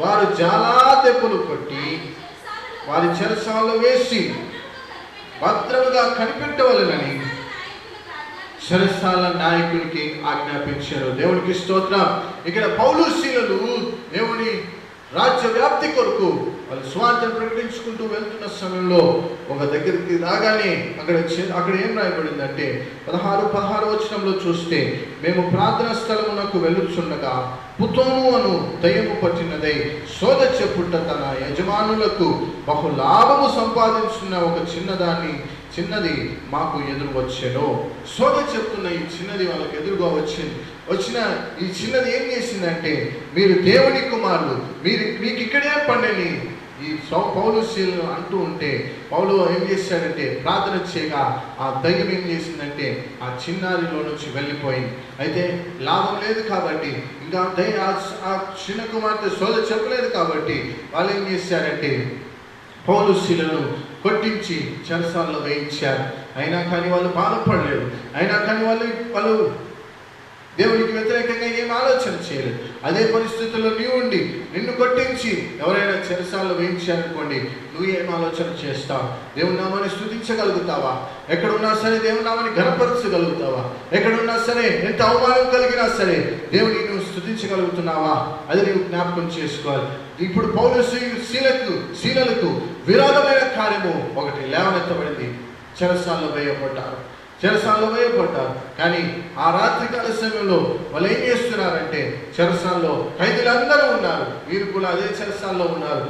వారు చాలా దెబ్బలు కొట్టి వారి చెరసాలలో వేసి భద్రముగా కనిపెట్టవలెనని చెరసాల నాయకునికి ఆజ్ఞాపించారు. దేవునికి స్తోత్రం. ఇక్కడ పౌలు శీలలు దేవుని రాజ్య వ్యాప్తి కొరకు వాళ్ళు స్వార్థను ప్రకటించుకుంటూ వెళ్తున్న సమయంలో ఒక దగ్గరికి రాగానే అక్కడ ఏం రాయబడిందంటే 16 వచనంలో చూస్తే, మేము ప్రార్థనా స్థలమునకు వెళ్ళుచుండగా పుతోను అను దయ్యము పట్టినదై సోద చెప్పుట తన యజమానులకు బహు లాభము సంపాదించున్న ఒక చిన్నది మాకు ఎదురు వచ్చాను. సోద చెప్తున్న ఈ చిన్నది వాళ్ళకి ఎదురుగా వచ్చిన ఈ చిన్నది ఏం చేసిందంటే, మీరు దేవుని కుమారులు, మీకు ఇక్కడే పండని ఈ పౌలు శీలను అంటూ ఉంటే పౌలు ఏం చేశాడంటే ప్రార్థన చేయగా ఆ దయ్యం ఏం చేసిందంటే ఆ చిన్నారిలో నుంచి వెళ్ళిపోయింది. అయితే లాభం లేదు కాబట్టి ఇంకా ఆ చిన్న కుమార్తె సోద చెప్పలేదు కాబట్టి వాళ్ళు ఏం చేశారంటే పౌలు శీలను కొట్టించి చెరసాలలో వేయించారు. అయినా కానీ వాళ్ళు బాధపడలేదు. అయినా కానీ వాళ్ళు దేవునికి వ్యతిరేకంగా ఏం ఆలోచన చేయలేదు. అదే పరిస్థితుల్లో ఉండి నిన్ను కొట్టించి ఎవరైనా చెరసాలలో వేయించారనుకోండి, నువ్వు ఏం ఆలోచన చేస్తావు? దేవుని నామాన్ని స్తుతించగలుగుతావా? ఎక్కడున్నా సరే దేవుని నామాన్ని ఘనపరచగలుగుతావా? ఎక్కడున్నా సరే ఎంత అవమానం కలిగినా సరే దేవుని నువ్వు స్తుతించగలుగుతున్నావా? అది నువ్వు జ్ఞాపకం చేసుకోవాలి. ఇప్పుడు పౌలు శీలలకు విరోధమైన కార్యము ఒకటి లేవనెత్తబడింది. చెరసాలలో వేయబడ్డారు. కానీ ఆ రాత్రికాల సమయంలో వాళ్ళు ఏం చేస్తున్నారంటే చెరసాల్లో ఖైదీలందరూ ఉన్నారు. వీరు కూడా అదే చెరసాల్లో ఉన్నారు.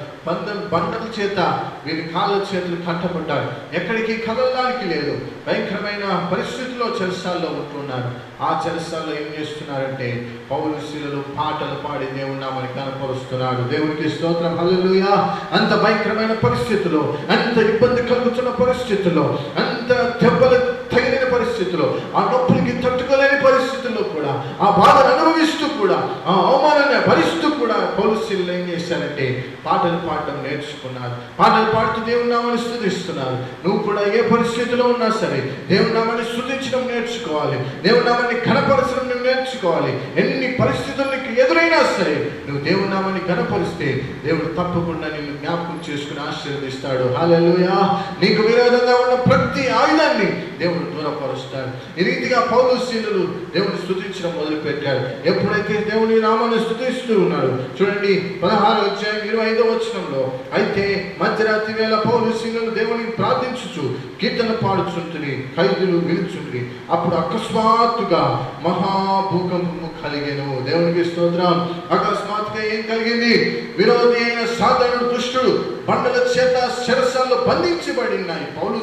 బండల చేత వీరి కాళ్ళ చేతులు కట్టబడ్డారు. ఎక్కడికి కదలడానికి లేదు. భయంకరమైన పరిస్థితుల్లో చెరసాల్లో ఉంటున్నారు. ఆ చెరసాల్లో ఏం చేస్తున్నారంటే పౌలు శీలలు పాటలు పాడి దేవుని నామాన్ని కనపరుస్తున్నాడు. దేవునికి స్తోత్రం, హల్లెలూయా. అంత భయంకరమైన పరిస్థితుల్లో, అంత ఇబ్బంది కలుగుతున్న పరిస్థితుల్లో, అంత దెబ్బలు తగిలిన పరిస్థితుల్లో, ఆ నొప్పులకి తట్టుకోలేని పరిస్థితుల్లో కూడా, ఆ బాధను అనుభవిస్తూ కూడా, ఆ అవమానాన్ని భరిస్తూ కూడా పౌలు శీలలు ఏం చేశారంటే పాటలు పాడటం నేర్చుకున్నారు. పాటలు పాడుతూ దేవుని నామాన్ని స్తుతిస్తున్నారు. నువ్వు కూడా ఏ పరిస్థితిలో ఉన్నా సరే దేవుని నామాన్ని స్తుతించడం నేర్చుకోవాలి. దేవుని నామాన్ని ఘనపరచడం నువ్వు నేర్చుకోవాలి. ఎన్ని పరిస్థితులు నీకు ఎదురైనా సరే నువ్వు దేవుని నామాన్ని ఘనపరిస్తే దేవుడు తప్పకుండా నిన్ను జ్ఞాపకం చేసుకుని ఆశీర్వదిస్తాడు. హల్లెలూయా. నీకు విరోధంగా ఉన్న ప్రతి ఆయుధాన్ని దేవుడు దూరపరుస్తాడు. ఈ రీతిగా పౌలు శీలలు దేవుని స్తుతించడం మొదలుపెట్టారు. ఎప్పుడైతే దేవుని నామాన్ని స్తుతిస్తూ ఉన్నారు, చూడండి 16వ అధ్యాయం 25వ వచనంలో, అయితే మధ్యరాత్రి వేళ పౌలు శీలలు దేవుని ప్రార్థించుచు కీర్తన పాడుచుంటిరి, ఖైదీలు విలుచుంటిరి. అప్పుడు అకస్మాత్తుగా మహాభూకంపము కలిగెను. దేవునికి స్తోత్రం. అకస్మాత్తుగా ఏం కలిగింది? విరోధి అయిన సాధారణ దుష్టుడు బండల చేత చెరసాల్లో బంధించబడి ఉన్నాయి. పౌలు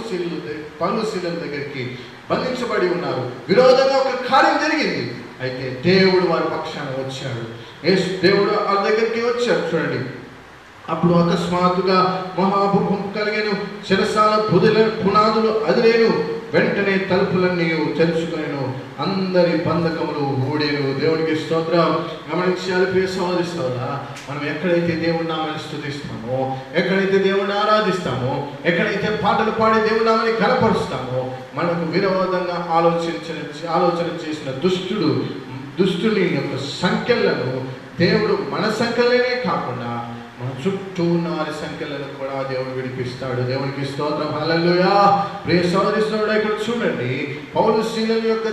శీలల దగ్గరికి బంధించబడి ఉన్నారు. విరోధంగా ఒక కార్యం జరిగింది. అయితే దేవుడు వారి పక్షాన వచ్చాడు. దేవుడు వాళ్ళ దగ్గరికి వచ్చాడు. చూడండి, అప్పుడు అకస్మాత్తుగా మహాభూకంపం కలిగెను. చెరసాల పునాదులు అదిరేను. వెంటనే తలుపులన్నీ తెరుచుకొనెను. అందరి బంధకములు ఊడేను. దేవునికి స్తోత్రం. గమనించాలి ప్రియ సహోదరి సహోదరా, మనం ఎక్కడైతే దేవుని నామాన్ని స్తుతిస్తామో, ఎక్కడైతే దేవుని ఆరాధిస్తామో, ఎక్కడైతే పాటలు పాడి దేవుని నామాన్ని కనపరుస్తామో, మనకు విరోధంగా ఆలోచన చేసిన దుష్టుని యొక్క సంఖ్యలను దేవుడు మన సంఖ్యలనే కాకుండా మన చుట్టూ ఉన్న వారి సంఖ్యలను కూడా దేవుడు విడిపిస్తాడు. దేవునికి స్తోత్రం, హల్లెలూయా. ప్రియ సహోదరి సహోదరుడా, ఇక్కడ చూడండి, పౌలు శీలల యొక్క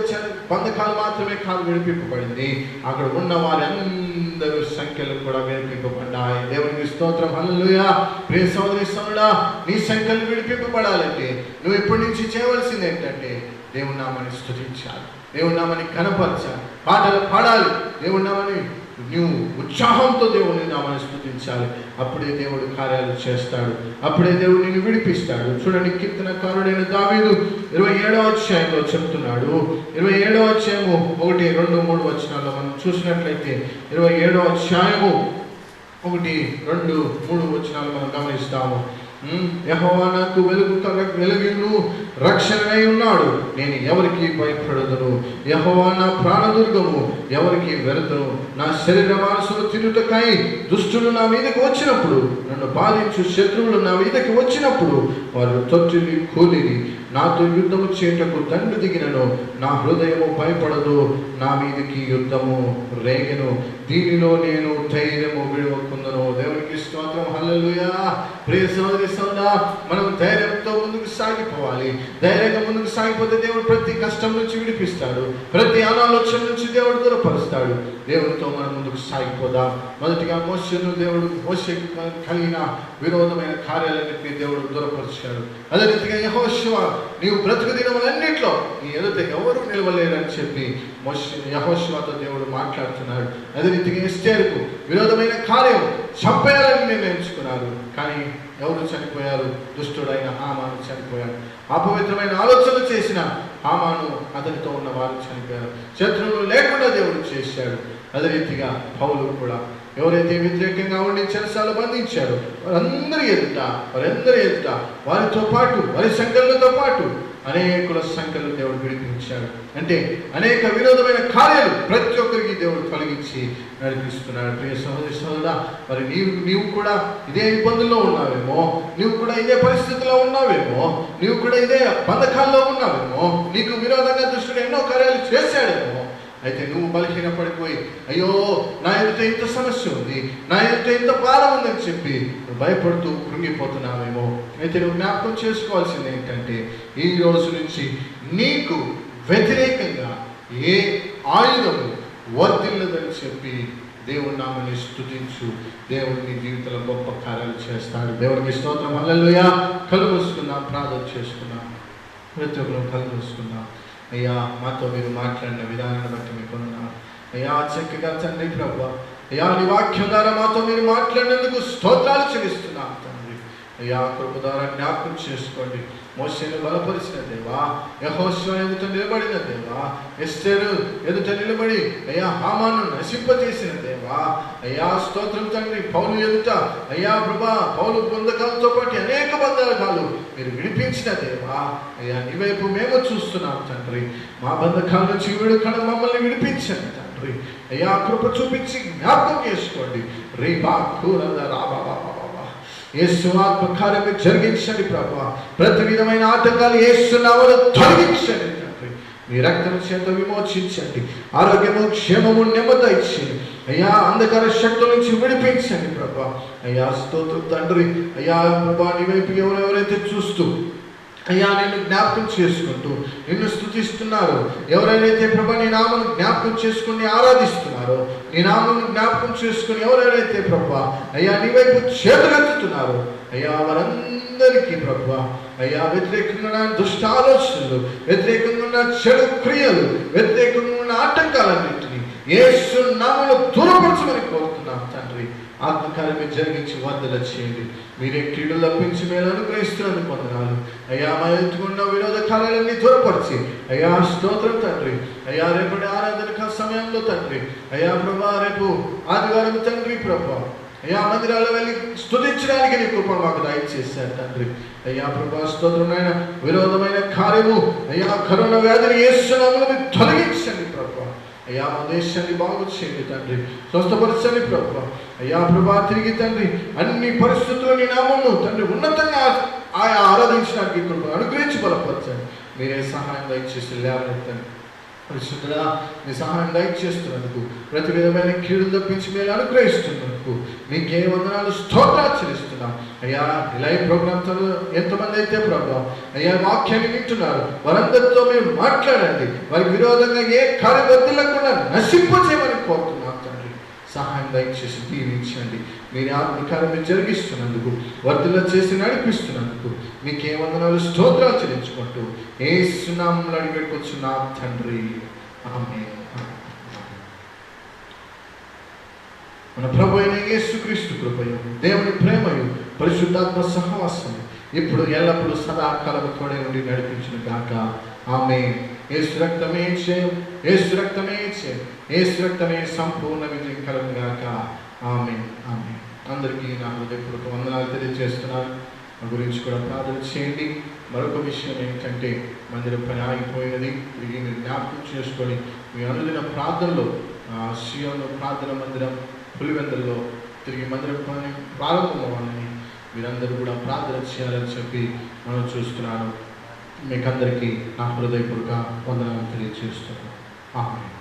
బంధకాలు మాత్రమే కాదు విడిపింపబడింది, అక్కడ ఉన్న వారి అందరూ సంఖ్యలు కూడా విడిపింపబడ్డాయి. దేవునికి స్తోత్రం, హల్లెలూయా. ప్రియ సహోదరి సహోదరుడా, నీ సంఖ్యలు విడిపింపబడాలంటే నువ్వు ఇప్పటి నుంచి చేయవలసింది ఏంటంటే దేవుని నామాన్ని స్తుతించాలి, దేవుని నామాన్ని కనపరచాలి, పాటలు పాడాలి, దేవుని నామాన్ని నువ్వు ఉత్సాహంతో దేవుని నామాన్ని స్తుతించాలి. అప్పుడే దేవుడు కార్యాలు చేస్తాడు, అప్పుడే దేవుడు నిన్ను విడిపిస్తాడు. చూడండి, కీర్తనకారుడైన దావీదు 27వ అధ్యాయంలో చెప్తున్నాడు. 27వ అధ్యాయము 1, 2, 3 వచనాల్లో మనం చూసినట్లయితే 27వ అధ్యాయము 1, 2, 3 వచనాలు మనం గమనిస్తాము. యెహోవా నాకు వెలుగును రక్షణై ఉన్నాడు, నేను ఎవరికి భయపడదును. యెహోవా నా ప్రాణదుర్గము, ఎవరికి వెరదును. నా శరీర మాంసము తినుటకై దుష్టులు నా మీదకి వచ్చినప్పుడు, నన్ను బాధించు శత్రువులు నా మీదకి వచ్చినప్పుడు, వారు తొట్టిని కూలిని నాతో యుద్ధము చేయటకు దండు దిగినను. నా హృదయము భయపడదు, నా మీదకి యుద్ధము రేగెను. దీనిలో నేను ధైర్యము విడవకుందును. దేవునికి స్తోత్రం, హల్లెలూయా. ప్రియ సోదరి సోదరా, మనం ధైర్యంతో ముందుకు సాగిపోవాలి. ధైర్యంగా ముందుకు సాగిపోతే దేవుడు ప్రతి కష్టం నుంచి విడిపిస్తాడు, ప్రతి అనాలోచన నుంచి దేవుడు దూరపరుస్తాడు. దేవుడితో మనం ముందుకు సాగిపోదాం. మొదటిగా మోషేకు కలిగిన విరోధమైన కార్యాలన్నింటినీ దేవుడు దూరపరిచాడు. అదే రీతిగా యెహోషువ, నీవు బ్రతుకు దినములన్నింటిలో నీ ఎదుట ఎవరు నిలవలేరని చెప్పి యెహోషువతో దేవుడు మాట్లాడుతున్నాడు. అదే రీతిగా ఎస్తేరుకు విరోధమైన కార్యం చంపేయాలని నిర్ణయించుకున్నారు, కానీ ఎవరు చనిపోయారు? దుష్టుడైన హామాను చనిపోయాడు. అపవిత్రమైన ఆలోచనలు చేసిన హామాను, అతనితో ఉన్న వారు చనిపోయారు. శత్రువులు లేకుండా దేవుడు చేశాడు. అదే రీతిగా పౌలు కూడా ఎవరైతే వ్యతిరేకంగా ఉండి చెరసాలలో బంధించారో వారందరి ఎదుట వారితో పాటు, వారి సంఖ్యలతో పాటు అనేకుల సంఖ్యలు దేవుడు విడిపించాడు. అంటే అనేక విరోధమైన కార్యాలు ప్రతి ఒక్కరికి దేవుడు తొలగించి నడిపిస్తున్నాడు. ప్రియ సహోదరి సహోదరా, మరి నీవు కూడా ఇదే ఇబ్బందుల్లో ఉన్నావేమో, నీవు కూడా ఇదే పరిస్థితిలో ఉన్నావేమో, నీవు కూడా ఇదే బంధకాల్లో ఉన్నావేమో, నీకు విరోధంగా దుష్టుడు ఎన్నో కార్యాలు చేశాడేమో. అయితే నువ్వు బలహీన పడిపోయి, అయ్యో నా ఎదుట ఇంత సమస్య ఉంది, నా ఎదుట ఇంత భారం ఉందని చెప్పి నువ్వు భయపడుతూ కృంగిపోతున్నావేమో. అయితే నువ్వు జ్ఞాపకం చేసుకోవాల్సింది ఏంటంటే, ఈ రోజు నుంచి నీకు వ్యతిరేకంగా ఏ ఆయుధము వర్ధిల్లదని చెప్పి దేవుని నామని స్తుతించు. దేవుడు నీ జీవితంలో గొప్ప కార్యాలు చేస్తాడు. దేవునికి స్తోత్రం, హల్లెలూయా. కళ్ళు మూసుకుందాం, ప్రార్థన చేసుకుందాం. ప్రతి ఒక్కరు కళ్ళు మూసుకుందాం. అయ్యా, మాతో మీరు మాట్లాడిన విధానాన్ని బట్టి మీకు ఉన్నాను. అయ్యా, చక్కగా తండ్రి ప్రభువా, అయ్యా నీ వాక్యం ద్వారా మాతో మీరు మాట్లాడినందుకు స్తోత్రాలు చెల్లిస్తున్నాం తండ్రి. అయ్యా, కృప ద్వారా జ్ఞాపకం చేసుకోండి. మోషేను బలపరిచిన దేవా, యెహోషువ ఎదుట నిలబడిన దేవా, ఎస్తేరు ఎదుట నిలబడి అయ్యా హామాను నశింపజేసిన దేవా, అయ్యా స్తోత్రం తండ్రి. పౌలు ఎదుట అయ్యా ప్రభా, పౌలు బంధకాలతో పాటు అనేక బంధకాలు మీరు విడిపించిన దేవా, అయ్యా నీ వైపు మేము చూస్తున్నాం తండ్రి. మా బంధకాల నుంచి విడుకడ మమ్మల్ని విడిపించండి తండ్రి. అయ్యా కృప చూపించి జ్ఞాపకం చేసుకోండి. రేబా కూరద రాబా యేసు ఆత్మ కార్యము జరిగించండి ప్రభువా. ప్రతి విధమైన ఆటంకాలు యేసు నామములో తొలగించండి తండ్రి. మీ రక్తం చేత విమోచించండి. ఆరోగ్యము, క్షేమము, నెమ్మది ఇచ్చేయండి అయ్యా. అంధకార శక్తుల నుంచి విడిపించండి ప్రభువా. అయ్యా స్తోత్రం తండ్రి. అయ్యా ప్రభువా, నీ వైపు ఎవరెవరైతే చూస్తూ అయ్యా నిన్ను జ్ఞాపకం చేసుకుంటూ నిన్ను స్తుతిస్తున్నారు, ఎవరైతే ప్రభా నీ నామను జ్ఞాపకం చేసుకుని ఆరాధిస్తున్నారో, నీ నామను జ్ఞాపకం చేసుకుని ఎవరెవరైతే ప్రభా అయ్యా నీ వైపు చేతులెత్తుతున్నారు, అయ్యా వారందరికీ ప్రభా అయ్యా వ్యతిరేకంగా ఉన్న దుష్ట ఆలోచనలు, వ్యతిరేకంగా ఉన్న చెడు క్రియలు, వ్యతిరేకంగా ఉన్న ఆటంకాలన్నింటినీ యేసు నామములో దూరపరచమని కోరుతున్నాం తండ్రి. ఆత్మకార్యమే జరిగించి వర్ధల చేయండి. మీరే కీడు తప్పించి మేలు అనుగ్రహిస్తున్నందుకు వందనాలు అయ్యా. మా ఎత్తుకున్న విరోధ కార్యాలన్నీ దూరపరిచి అయ్యా స్తోత్రం తండ్రి. అయ్యా రేపటి ఆరాధన సమయంలో తండ్రి అయ్యా ప్రభా, రేపు ఆదివారం తండ్రి ప్రభా అయ్యా మందిరాల్లో వెళ్ళి స్తుతించడానికి నీ కృప మాకు దయచేశారు తండ్రి. అయ్యా ప్రభా స్తోత్రమైన విరోధమైన కార్యము అయ్యా కరోనా వ్యాధిని యేసు నామములో తొలగించండి ప్రభా. అయ్యా మా దేశాన్ని బాగు చేయండి తండ్రి, స్వస్థపరచండి ప్రభా. అయ్యా ప్రభా తిరిగి తండ్రి అన్ని పరిస్థితుల్లో నీ నామమును తండ్రి ఉన్నతంగా ఆయా ఆరాధించడానికి కృప అనుగ్రహించి బలపరచండి. మీరే సహాయం దయచేసి లేవనెత్తండి. పరిశుద్ధుడా మీ సహాయం దయచేస్తున్నందుకు, ప్రతి విధమైన కీడులు తప్పించి మీరు అనుగ్రహిస్తున్నందుకు మీకే వందనాలు, స్తోత్రాలు చెల్లిస్తున్నాం అయ్యా. లైవ్ ప్రోగ్రామ్స్ ఎంతమంది అయితే ప్రభావ అయ్యా వాక్యాన్ని వింటున్నారు, వారందరితో మీరు మాట్లాడండి. వారికి విరోధంగా ఏ కార్యం వర్ధిల్లకుండా నశింపజేయమని కోరుతున్నాం తండ్రి. సహాయం దయచేసి దీవించండి. మీరు ఆత్మకార్యం జరిగిస్తున్నందుకు, వర్ధిల్ల చేసి నడిపిస్తున్నందుకు మీకే వందనాలు, స్తోత్రాలు చెల్లించుకుంటూ యేసు నామములో అడిగిపెట్టుకొచ్చున్నాం తండ్రి. ఆమేన్. మన ప్రభు అయిన యేసుక్రీస్తు కృపయు, దేవుని ప్రేమయు, పరిశుద్ధాత్మ సహవాసము ఇప్పుడు ఎల్లప్పుడూ సదాకాలము తోడే ఉండి నడిపించిన గాక. ఆమేన్. యేసు రక్తమే జయం, యేసు రక్తమే జయం, యేసు రక్తమే సంపూర్ణ విజయం కలుగును గాక. ఆమేన్. ఆమేన్. అందరికీ నా హృదయపూర్వక వందనాలు తెలియజేస్తున్నాను. నా గురించి కూడా ప్రార్థన చేయండి. మరొక విషయం ఏంటంటే, మందిరం పని ఆగిపోయినది. తిరిగి మీరు జ్ఞాపకం చేసుకొని మీ అనుదిన ప్రార్థనలో సియోను ప్రార్థన మందిరం పులివెందుల్లో తిరిగి మందిరం పని ప్రారంభమవ్వాలని మీరందరూ కూడా ప్రార్థన చేయాలని చెప్పి మనం చూస్తున్నాను. మీకందరికీ నా హృదయపూర్వక వందనాలు తెలియజేస్తున్నాను. ఆమేన్.